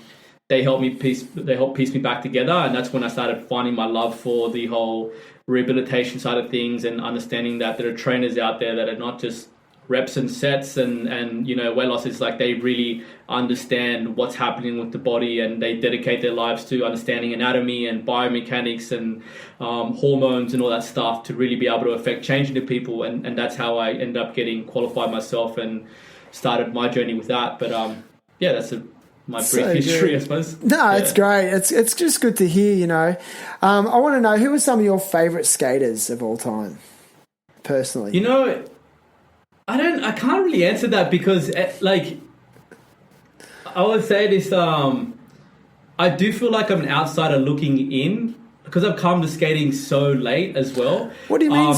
they helped piece me back together, and that's when I started finding my love for the whole rehabilitation side of things and understanding that there are trainers out there that are not just reps and sets and weight loss. Is like they really understand what's happening with the body, and they dedicate their lives to understanding anatomy and biomechanics and hormones and all that stuff to really be able to affect change into people, and that's how I ended up getting qualified myself and started my journey with that. But that's my brief history, I suppose. No, it's great. It's just good to hear, I want to know, who are some of your favourite skaters of all time, personally? I can't really answer that because, I would say this, I do feel like I'm an outsider looking in because I've come to skating so late as well. What do you mean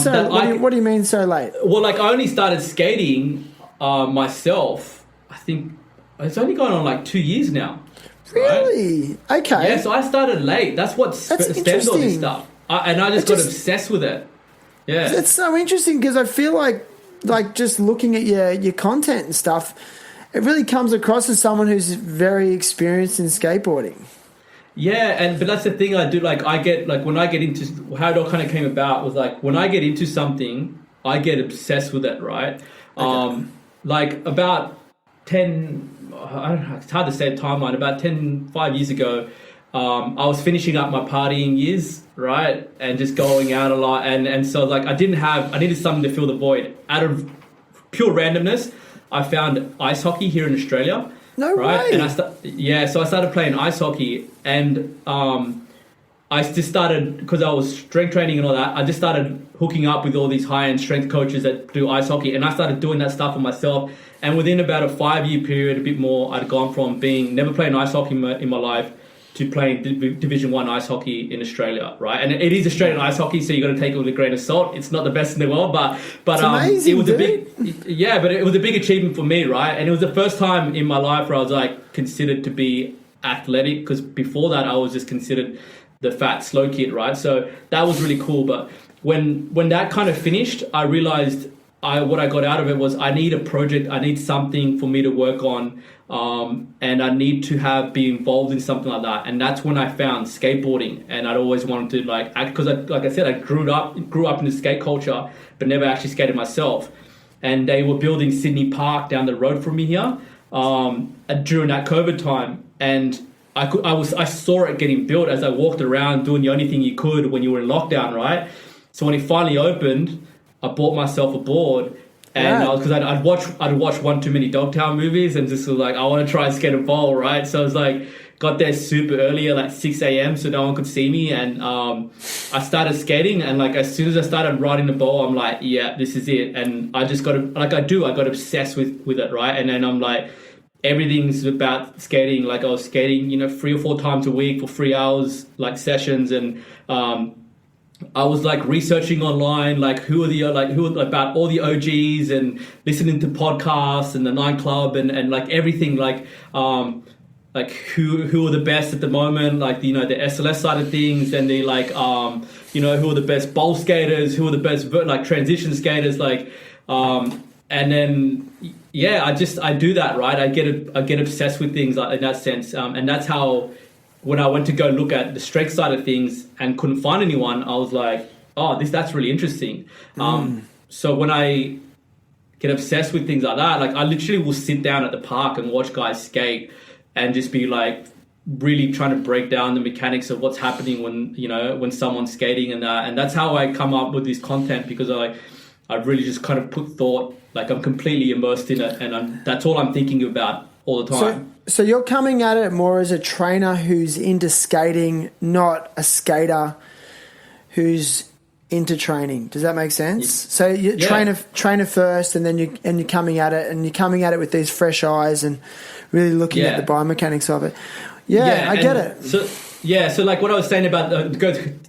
what do you mean so late? Well, like I only started skating myself, I think it's only gone on like 2 years now. Really? Right? Okay. Yeah, so I started late. That's what stems all this stuff. And I just got obsessed with it. Yeah. It's so interesting because I feel like just looking at your content and stuff, it really comes across as someone who's very experienced in skateboarding. Yeah, but that's the thing I do. Like I get when I get into how it all kind of came about was like when I get into something, I get obsessed with it, right? Okay. Like about 10 it's hard to say a timeline, about 5 years ago, I was finishing up my partying years, right? And just going out a lot. And so like I needed something to fill the void. Out of pure randomness, I found ice hockey here in Australia. No right? way. And so I started playing ice hockey, and I just started, because I was strength training and all that, I just started hooking up with all these high-end strength coaches that do ice hockey, and I started doing that stuff for myself. And within about a 5-year period, a bit more, I'd gone from never playing ice hockey in my life to playing Division 1 ice hockey in Australia, right? And it is Australian ice hockey, so you got to take it with a grain of salt. It's not the best in the world, but amazing, it was dude. but it was a big achievement for me, right? And it was the first time in my life where I was like considered to be athletic, because before that I was just considered the fat slow kid, right? So that was really cool. But when that kind of finished, I realized what I got out of it was I need a project, I need something for me to work on, and I need to be involved in something like that. And that's when I found skateboarding, and I'd always wanted to like I said, I grew up in the skate culture, but never actually skated myself. And they were building Sydney Park down the road from me here during that COVID time, and I saw it getting built as I walked around doing the only thing you could when you were in lockdown, right? So when it finally opened, I bought myself a board, and because I'd watch one too many Dogtown movies, and just was like, I want to try and skate a bowl, right? So I was like, got there super early, at like 6 a.m. so no one could see me, and I started skating, and like as soon as I started riding the bowl, I'm like, yeah, this is it. And I just got I got obsessed with it, right? And then I'm like, everything's about skating. Like I was skating, 3 or 4 times a week for 3 hours, like sessions, and I was like researching online, like who are about all the OGs, and listening to podcasts and the Nine Club and like everything, like who are the best at the moment, like the SLS side of things, and the like who are the best bowl skaters, who are the best like transition skaters, like and then I do that, right? I get obsessed with things like in that sense, and that's how. When I went to go look at the strength side of things and couldn't find anyone, I was like, oh, that's really interesting. So when I get obsessed with things like that, like I literally will sit down at the park and watch guys skate and just be like really trying to break down the mechanics of what's happening when someone's skating and that. And that's how I come up with this content, because I've really just kind of put thought, like I'm completely immersed in it, and that's all I'm thinking about all the time. So you're coming at it more as a trainer who's into skating, not a skater who's into training. Does that make sense? So you trainer first, and then you're coming at it, and you're coming at it with these fresh eyes and really looking at the biomechanics of it. I get it. So like what I was saying about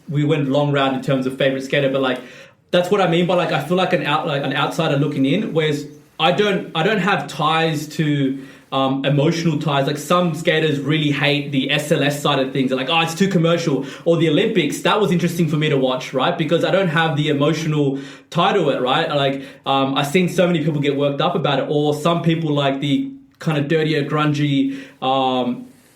we went long round in terms of favorite skater, but like that's what I mean by like I feel like an outsider looking in, whereas I don't have ties to emotional ties. Like some skaters really hate the SLS side of things. They're like, oh, it's too commercial. Or the Olympics, that was interesting for me to watch, right? Because I don't have the emotional tie to it, right? Like I've seen so many people get worked up about it, or some people like the kind of dirtier, grungy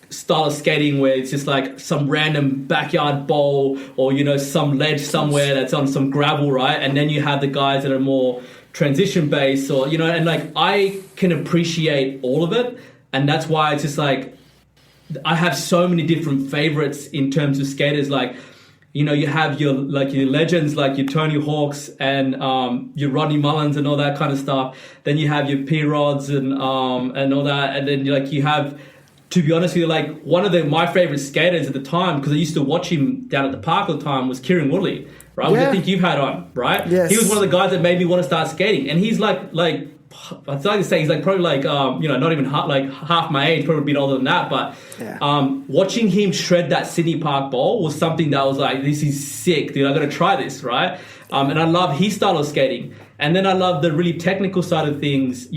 style of skating where it's just like some random backyard bowl, or some ledge somewhere that's on some gravel, right? And then you have the guys that are more transition based, or and like I can appreciate all of it, and that's why it's just like I have so many different favorites in terms of skaters. Like you have your legends like your Tony Hawks and your Rodney Mullins and all that kind of stuff. Then you have your P-Rods and all that, and then you have, to be honest with you, like one of my favorite skaters at the time, because I used to watch him down at the park all the time, was Kieran Woodley, right? Which I think you've had on, right? Yes. He was one of the guys that made me want to start skating, and he's like I'd like to say he's like probably like not even half my age, probably a bit older than that. But watching him shred that Sydney Park bowl was something that was like, this is sick, dude. I got to try this, right? And I love his style of skating, and then I love the really technical side of things,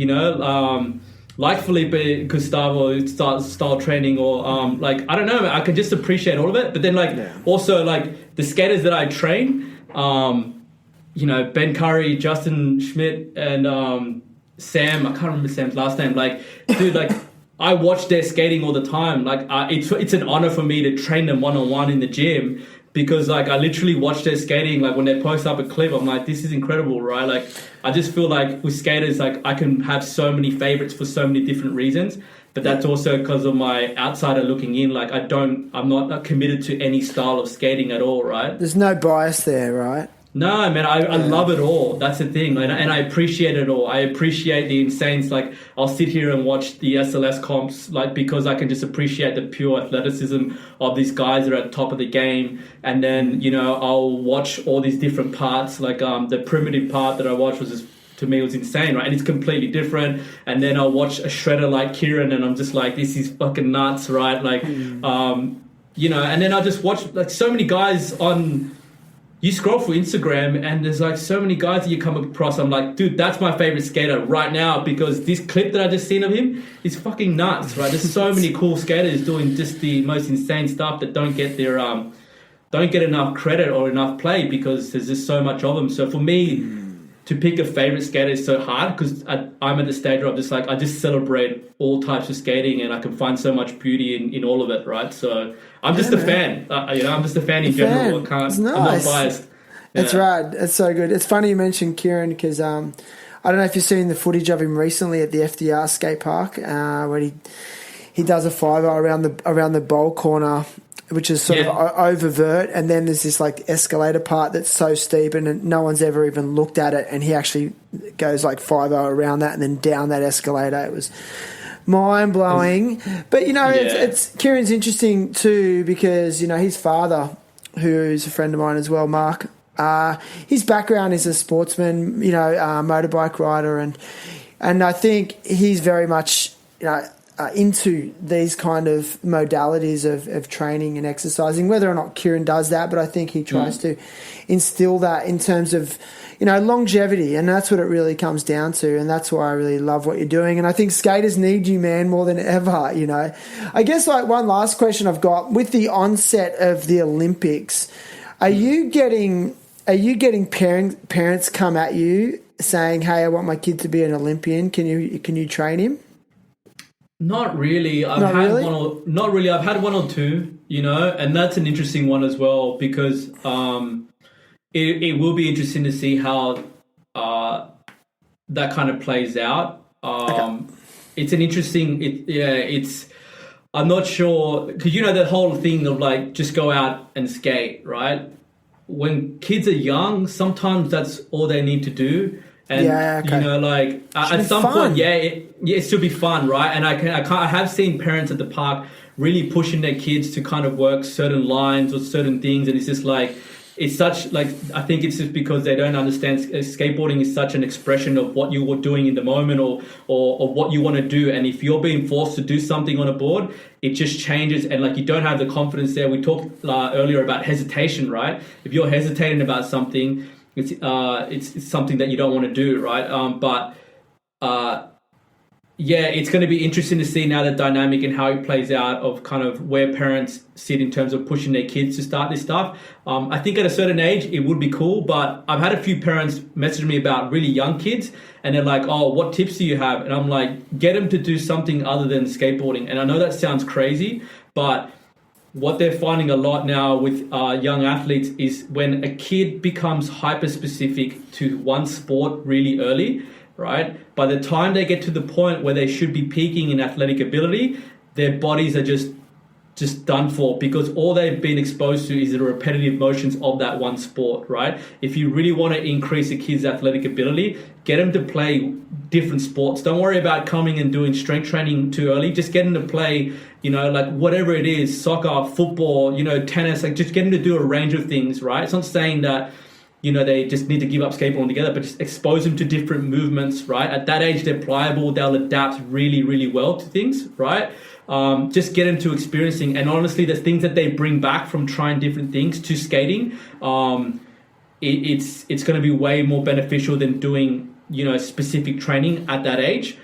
like Felipe Gustavo style training, or like I don't know, I can just appreciate all of it. But then also like the skaters that I train, Ben Curry, Justin Schmidt, and Sam, I can't remember Sam's last name. Like, dude, like I watch their skating all the time. Like it's an honor for me to train them one-on-one in the gym, because like I literally watch their skating. Like when they post up a clip, I'm like, this is incredible, right? Like I just feel like with skaters, like I can have so many favorites for so many different reasons. but that's also because of my outsider looking in. Like I'm not committed to any style of skating at all, right? There's no bias there, right? No, man, I love it all. That's the thing. And I appreciate it all. I appreciate the insanes. Like, I'll sit here and watch the SLS comps, like, because I can just appreciate the pure athleticism of these guys that are at the top of the game. And then, you know, I'll watch all these different parts. Like, the primitive part that I watched was just, to me, it was insane, right? And it's completely different. And then I'll watch a shredder like Kieran, and I'm just like, this is fucking nuts, right? Like, you know, and then I'll just watch, like, so many guys on... You scroll through Instagram and there's like so many guys that you come across. I'm like, dude, that's my favorite skater right now, because this clip that I just seen of him is fucking nuts, right? There's so many cool skaters doing just the most insane stuff that don't get their don't get enough credit or enough play, because there's just so much of them. So for me, to pick a favorite skater is so hard, because I'm at the stage where I'm just like, I just celebrate all types of skating, and I can find so much beauty in all of it, right? So I'm just a fan. You know, I'm just a fan in general. Nice. I'm not biased. It's rad. It's so good. It's funny you mentioned Kieran, because I don't know if you've seen the footage of him recently at the FDR skate park, where he does a 5 around the bowl corner, which is sort of oververt, and then there's this like escalator part that's so steep and no one's ever even looked at it, and he actually goes like 5 around that and then down that escalator. It was mind-blowing. But, you know, it's Kieran's interesting too, because, you know, his father, who's a friend of mine as well, Mark, his background is a sportsman, you know, motorbike rider, and I think he's very much, you know, into these kind of modalities of training and exercising, whether or not Kieran does that, but I think he tries to instill that in terms of, you know, longevity, and that's what it really comes down to, and that's why I really love what you're doing, and I think skaters need you, man, more than ever, you know. I guess, like, one last question I've got, with the onset of the Olympics, are you getting parents come at you saying, hey, I want my kid to be an Olympian, can you train him? Not really. I've had one or two, you know, and that's an interesting one as well, because it will be interesting to see how that kind of plays out. It's an interesting. I'm not sure, because, you know, the whole thing of like just go out and skate, right? When kids are young, sometimes that's all they need to do. And, you know, like, at some point, it should be fun, right? And I have seen parents at the park really pushing their kids to kind of work certain lines or certain things. And it's just like, it's such, like, I think it's just because they don't understand skateboarding is such an expression of what you were doing in the moment, or what you want to do. And if you're being forced to do something on a board, it just changes. And like, you don't have the confidence there. We talked earlier about hesitation, right? If you're hesitating about something, it's something that you don't want to do, right? It's going to be interesting to see now the dynamic and how it plays out, of kind of where parents sit in terms of pushing their kids to start this stuff. I think at a certain age it would be cool, but I've had a few parents message me about really young kids, and they're like, oh, what tips do you have? And I'm like, get them to do something other than skateboarding. And I know that sounds crazy, but what they're finding a lot now with young athletes is when a kid becomes hyper-specific to one sport really early, right? By the time they get to the point where they should be peaking in athletic ability, their bodies are just done for, because all they've been exposed to is the repetitive motions of that one sport, right? If you really want to increase a kid's athletic ability, get them to play different sports. Don't worry about coming and doing strength training too early. Just get them to play, you know, like whatever it is, soccer, football, you know, tennis, like just get them to do a range of things, right? It's not saying that, you know, they just need to give up skateboarding together, but just expose them to different movements, right? At that age, they're pliable. They'll adapt really, really well to things, right? Just get them to experiencing. And honestly, the things that they bring back from trying different things to skating, it's going to be way more beneficial than doing, you know, specific training at that age.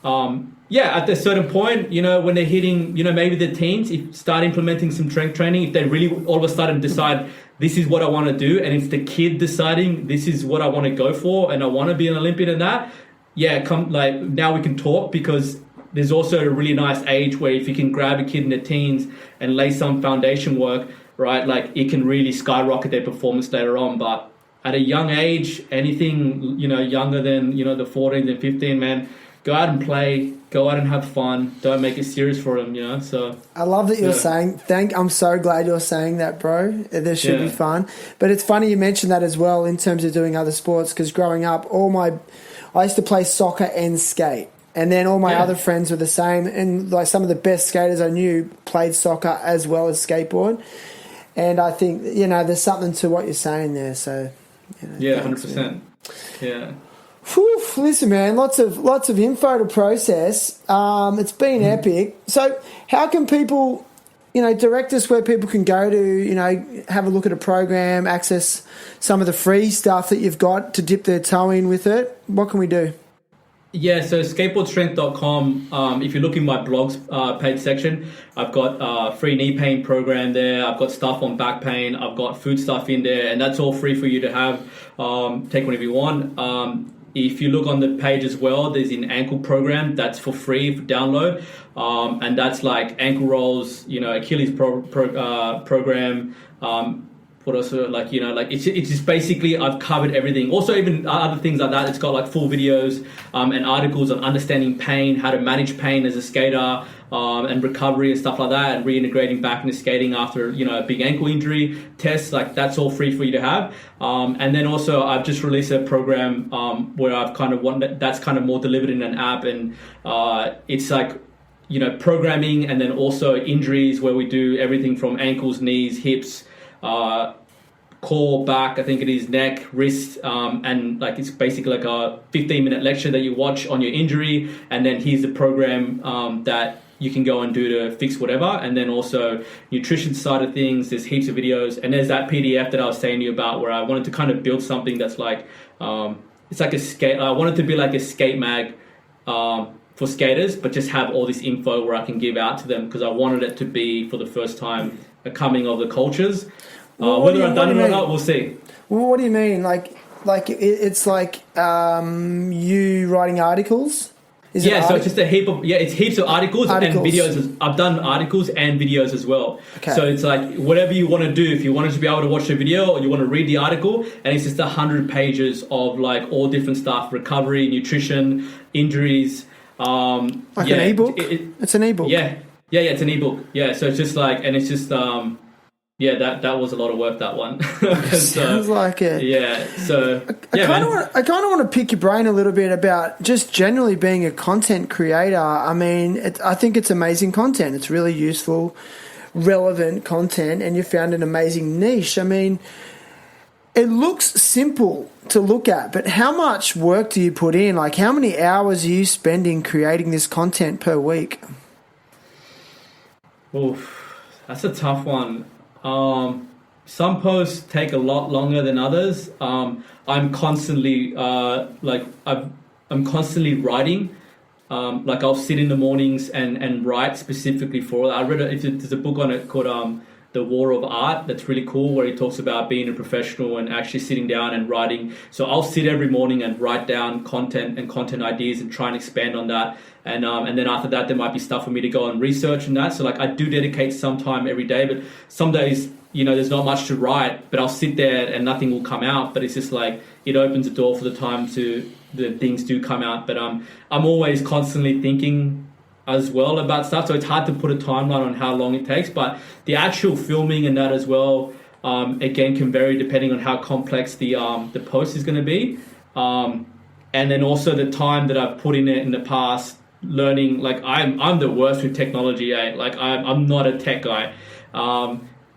At a certain point, you know, when they're hitting, you know, maybe the teens, start implementing some strength training. If they really all of a sudden decide, this is what I want to do, and it's the kid deciding this is what I want to go for, and I want to be an Olympian in that, now we can talk, because there's also a really nice age where if you can grab a kid in their teens and lay some foundation work, right, like it can really skyrocket their performance later on. But at a young age, anything, you know, younger than, you know, the 14 and 15, man, go out and play, go out and have fun. Don't make it serious for them, you know. So I love that you're saying. I'm so glad you're saying that, bro. There should be fun. But it's funny you mentioned that as well in terms of doing other sports, because growing up, I used to play soccer and skate. And then all my other friends were the same. And like some of the best skaters I knew played soccer as well as skateboard. And I think, you know, there's something to what you're saying there. So, you know, 100%. Yeah. Whew, listen, man, lots of info to process. It's been epic. So how can people, you know, direct us where people can go to, you know, have a look at a program, access some of the free stuff that you've got to dip their toe in with it? What can we do? Yeah, so skateboardstrength.com, if you look in my blogs page section, I've got a free knee pain program there. I've got stuff on back pain. I've got food stuff in there, and that's all free for you to have. Take whatever you want. If you look on the page as well, there's an ankle program that's for free for download. And that's like ankle rolls, you know, Achilles program, but also like, you know, like it's just basically I've covered everything. Also even other things like that. It's got like full videos and articles on understanding pain, how to manage pain as a skater, and recovery and stuff like that, and reintegrating back into skating after, you know, a big ankle injury. Tests, like that's all free for you to have. And then also I've just released a program where I've kind of that's kind of more delivered in an app, and it's like, you know, programming and then also injuries where we do everything from ankles, knees, hips, core, back, I think it is, neck, wrist, and like it's basically like a 15-minute lecture that you watch on your injury, and then here's the program that you can go and do to fix whatever. And then also nutrition side of things, there's heaps of videos, and there's that PDF that I was saying to you about where I wanted to kind of build something that's like it's like a skate. I wanted to be like a skate mag for skaters, but just have all this info where I can give out to them, because I wanted it to be for the first time a coming of the cultures. Whether I've done it or not, we'll see. Well, what do you mean? Like it's like you writing articles? So it's just a heap of it's heaps of articles and videos. I've done articles and videos as well. Okay. So it's like whatever you want to do. If you wanted to be able to watch the video or you want to read the article, and it's just 100 pages of like all different stuff: recovery, nutrition, injuries. Like an ebook. It's an ebook. Yeah, it's an ebook. Yeah, so it's just like, and it's just that was a lot of work, that one. Sounds like it. Yeah, so I kind of want to pick your brain a little bit about just generally being a content creator. I mean, I think it's amazing content. It's really useful, relevant content, and you found an amazing niche. I mean, it looks simple to look at, but how much work do you put in? Like, how many hours are you spending creating this content per week? Oof, that's a tough one. Some posts take a lot longer than others. I'm constantly I'm constantly writing. Like I'll sit in the mornings and write specifically for it. I read there's a book on it called The War of Art that's really cool, where he talks about being a professional and actually sitting down and writing. So I'll sit every morning and write down content and content ideas and try and expand on that. And then after that, there might be stuff for me to go and research and that. So like I do dedicate some time every day, but some days, you know, there's not much to write, but I'll sit there and nothing will come out. But it's just like it opens the door for the time the things do come out. But I'm always constantly thinking as well about stuff, so it's hard to put a timeline on how long it takes. But the actual filming and that as well, again, can vary depending on how complex the post is going to be, and then also the time that I've put in it in the past. Learning, like I'm the worst with technology. Like I'm not a tech guy.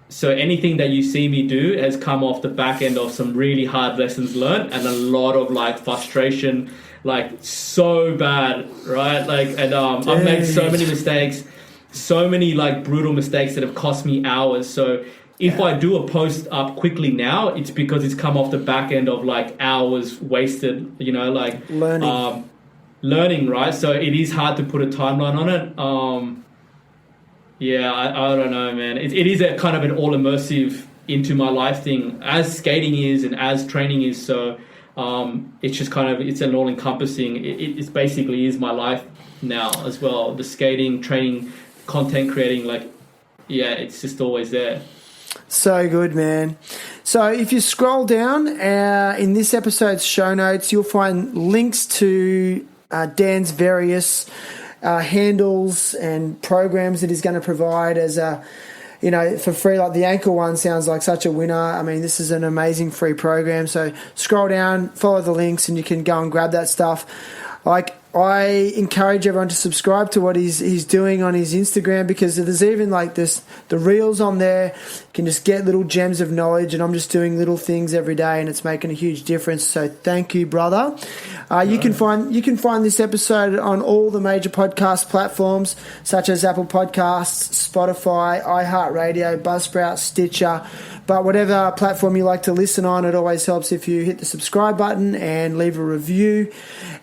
So anything that you see me do has come off the back end of some really hard lessons learned and a lot of like frustration, like so bad, right? Like, and I've made so many mistakes, so many like brutal mistakes that have cost me hours. So if I do a post up quickly now, it's because it's come off the back end of like hours wasted, you know, like learning, right? So it is hard to put a timeline on it. I don't know, man. It is a kind of an all immersive into my life thing, as skating is and as training is. So it's just kind of, it's an all encompassing. It basically is my life now as well. The skating, training, content creating, like, it's just always there. So good, man. So if you scroll down in this episode's show notes, you'll find links to Dan's various handles and programs that he's going to provide as a, for free. Like the ankle one sounds like such a winner. I mean, this is an amazing free program. So scroll down, follow the links, and you can go and grab that stuff. Like, I encourage everyone to subscribe to what he's doing on his Instagram, because there's even like this, the reels on there. You can just get little gems of knowledge, and I'm just doing little things every day, and it's making a huge difference. So thank you, brother. You can find this episode on all the major podcast platforms such as Apple Podcasts, Spotify, iHeartRadio, Buzzsprout, Stitcher. But whatever platform you like to listen on, it always helps if you hit the subscribe button and leave a review.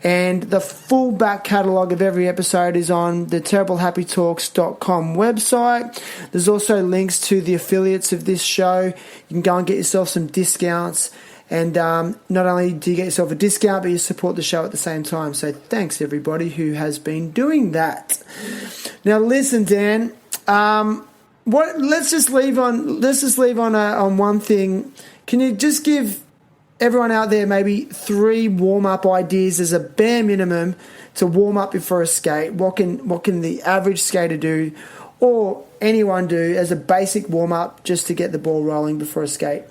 And the full back catalogue of every episode is on the terriblehappytalks.com website. There's also links to the affiliates of this show. You can go and get yourself some discounts. And not only do you get yourself a discount, but you support the show at the same time. So thanks, everybody who has been doing that. Now, listen, Dan. Let's just leave on one thing. Can you just give everyone out there maybe 3 warm-up ideas as a bare minimum to warm up before a skate? What can the average skater do, or anyone do, as a basic warm-up just to get the ball rolling before a skate?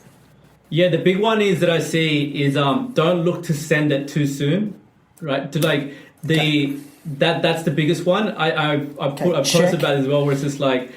Yeah, the big one is that I see is don't look to send it too soon, right? To like that's the biggest one. I've posted about it as well, where it's just like,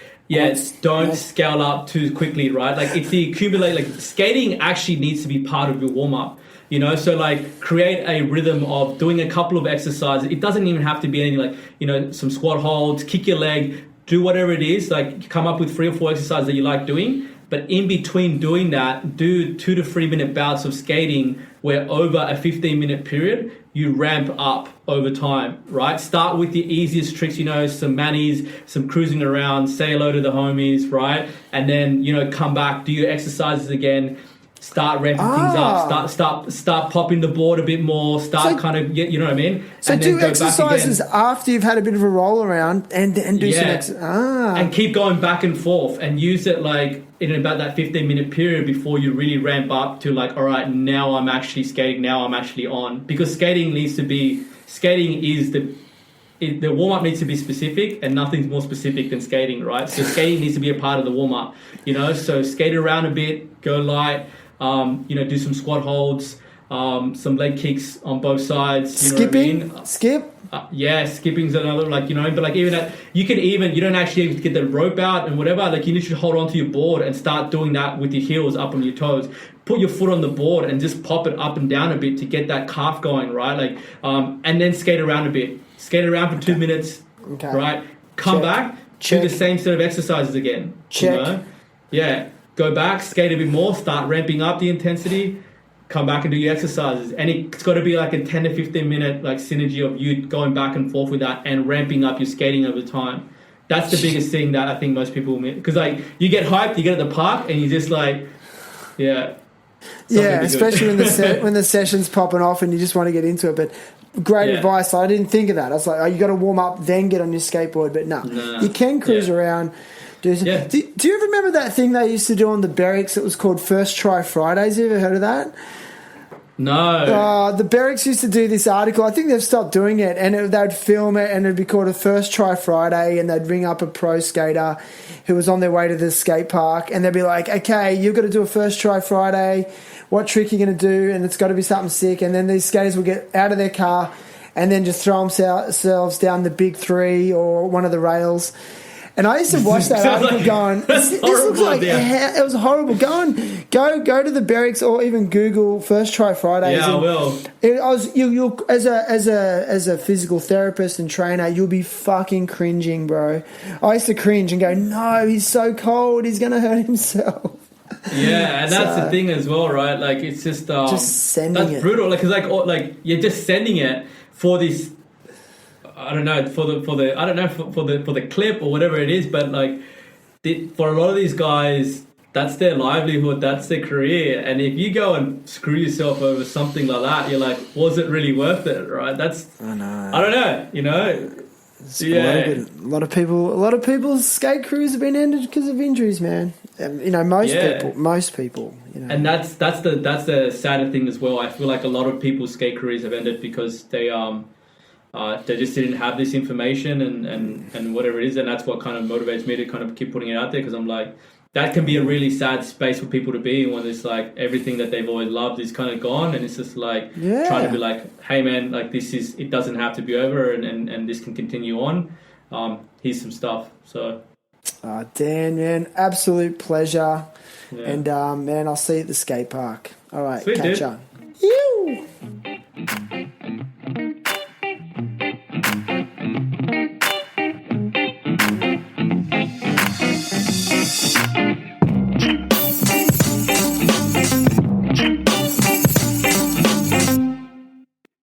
don't scale up too quickly, right? Like, it's the accumulate. Like, skating actually needs to be part of your warm up. So like, create a rhythm of doing a couple of exercises. It doesn't even have to be anything like, some squat holds, kick your leg, do whatever it is. Like, come up with 3 or 4 exercises that you like doing. But in between doing that, do 2 to 3 minute bouts of skating where over a 15-minute period, you ramp up over time, right? Start with the easiest tricks, some manis, some cruising around, say hello to the homies, right? And then, come back, do your exercises again, start ramping things up, start popping the board a bit more, kind of, you know what I mean? So and do exercises after you've had a bit of a roll around and do some exercises. And keep going back and forth and use it like in about that 15-minute period before you really ramp up to like, all right, now I'm actually skating, now I'm actually on. Because skating is the warm-up needs to be specific, and nothing's more specific than skating, right? So skating needs to be a part of the warm-up, so skate around a bit, go light, do some squat holds, some leg kicks on both sides. Skipping? Skip? Skipping's another, but like even that, you don't actually get the rope out and whatever, like you need to hold onto your board and start doing that with your heels up on your toes. Put your foot on the board and just pop it up and down a bit to get that calf going, right? Like, and then skate around a bit. Skate around for 2 minutes, right? Come back, do the same set of exercises again. Go back, skate a bit more, start ramping up the intensity, come back and do your exercises. And it's got to be like a 10 to 15 minute like synergy of you going back and forth with that and ramping up your skating over time. That's the biggest thing that I think most people miss. Because like, you get hyped, you get at the park and you just like, especially when the session's popping off and you just want to get into it. But great advice. I didn't think of that. I was like, you got to warm up, then get on your skateboard. But no. You can cruise around. Do you remember that thing they used to do on the barracks that was called First Try Fridays? You ever heard of that? No. The barracks used to do this article. I think they've stopped doing it. And they'd film it and it'd be called a First Try Friday, and they'd ring up a pro skater who was on their way to the skate park, and they'd be like, okay, you've got to do a First Try Friday. What trick are you going to do? And it's got to be something sick. And then these skaters will get out of their car and then just throw themselves down the big 3 or one of the rails. And I used to watch that article like, going, this looks like, it was horrible. Go to the barracks or even Google First Try Fridays. Yeah, I will. You as a physical therapist and trainer, you'll be fucking cringing, bro. I used to cringe and go, no, he's so cold, he's going to hurt himself. Yeah, and that's the thing as well, right? Like, it's just sending that's it. That's brutal. Like you're just sending it for this. I don't know, for the clip or whatever it is, but like for a lot of these guys, that's their livelihood, that's their career, and if you go and screw yourself over something like that, you're like, was it really worth it, right? I don't know, A lot of people's skate crews have been ended because of injuries, man. Most people. And that's the sadder thing as well. I feel like a lot of people's skate careers have ended because they they just didn't have this information and whatever it is, and that's what kind of motivates me to kind of keep putting it out there, because I'm like, that can be a really sad space for people to be in when it's like everything that they've always loved is kind of gone, and it's just like trying to be like, hey man, like it doesn't have to be over, and this can continue on. Here's some stuff. So Dan, man, absolute pleasure. Yeah. And man, I'll see you at the skate park. All right, Sweet, catch dude. ya.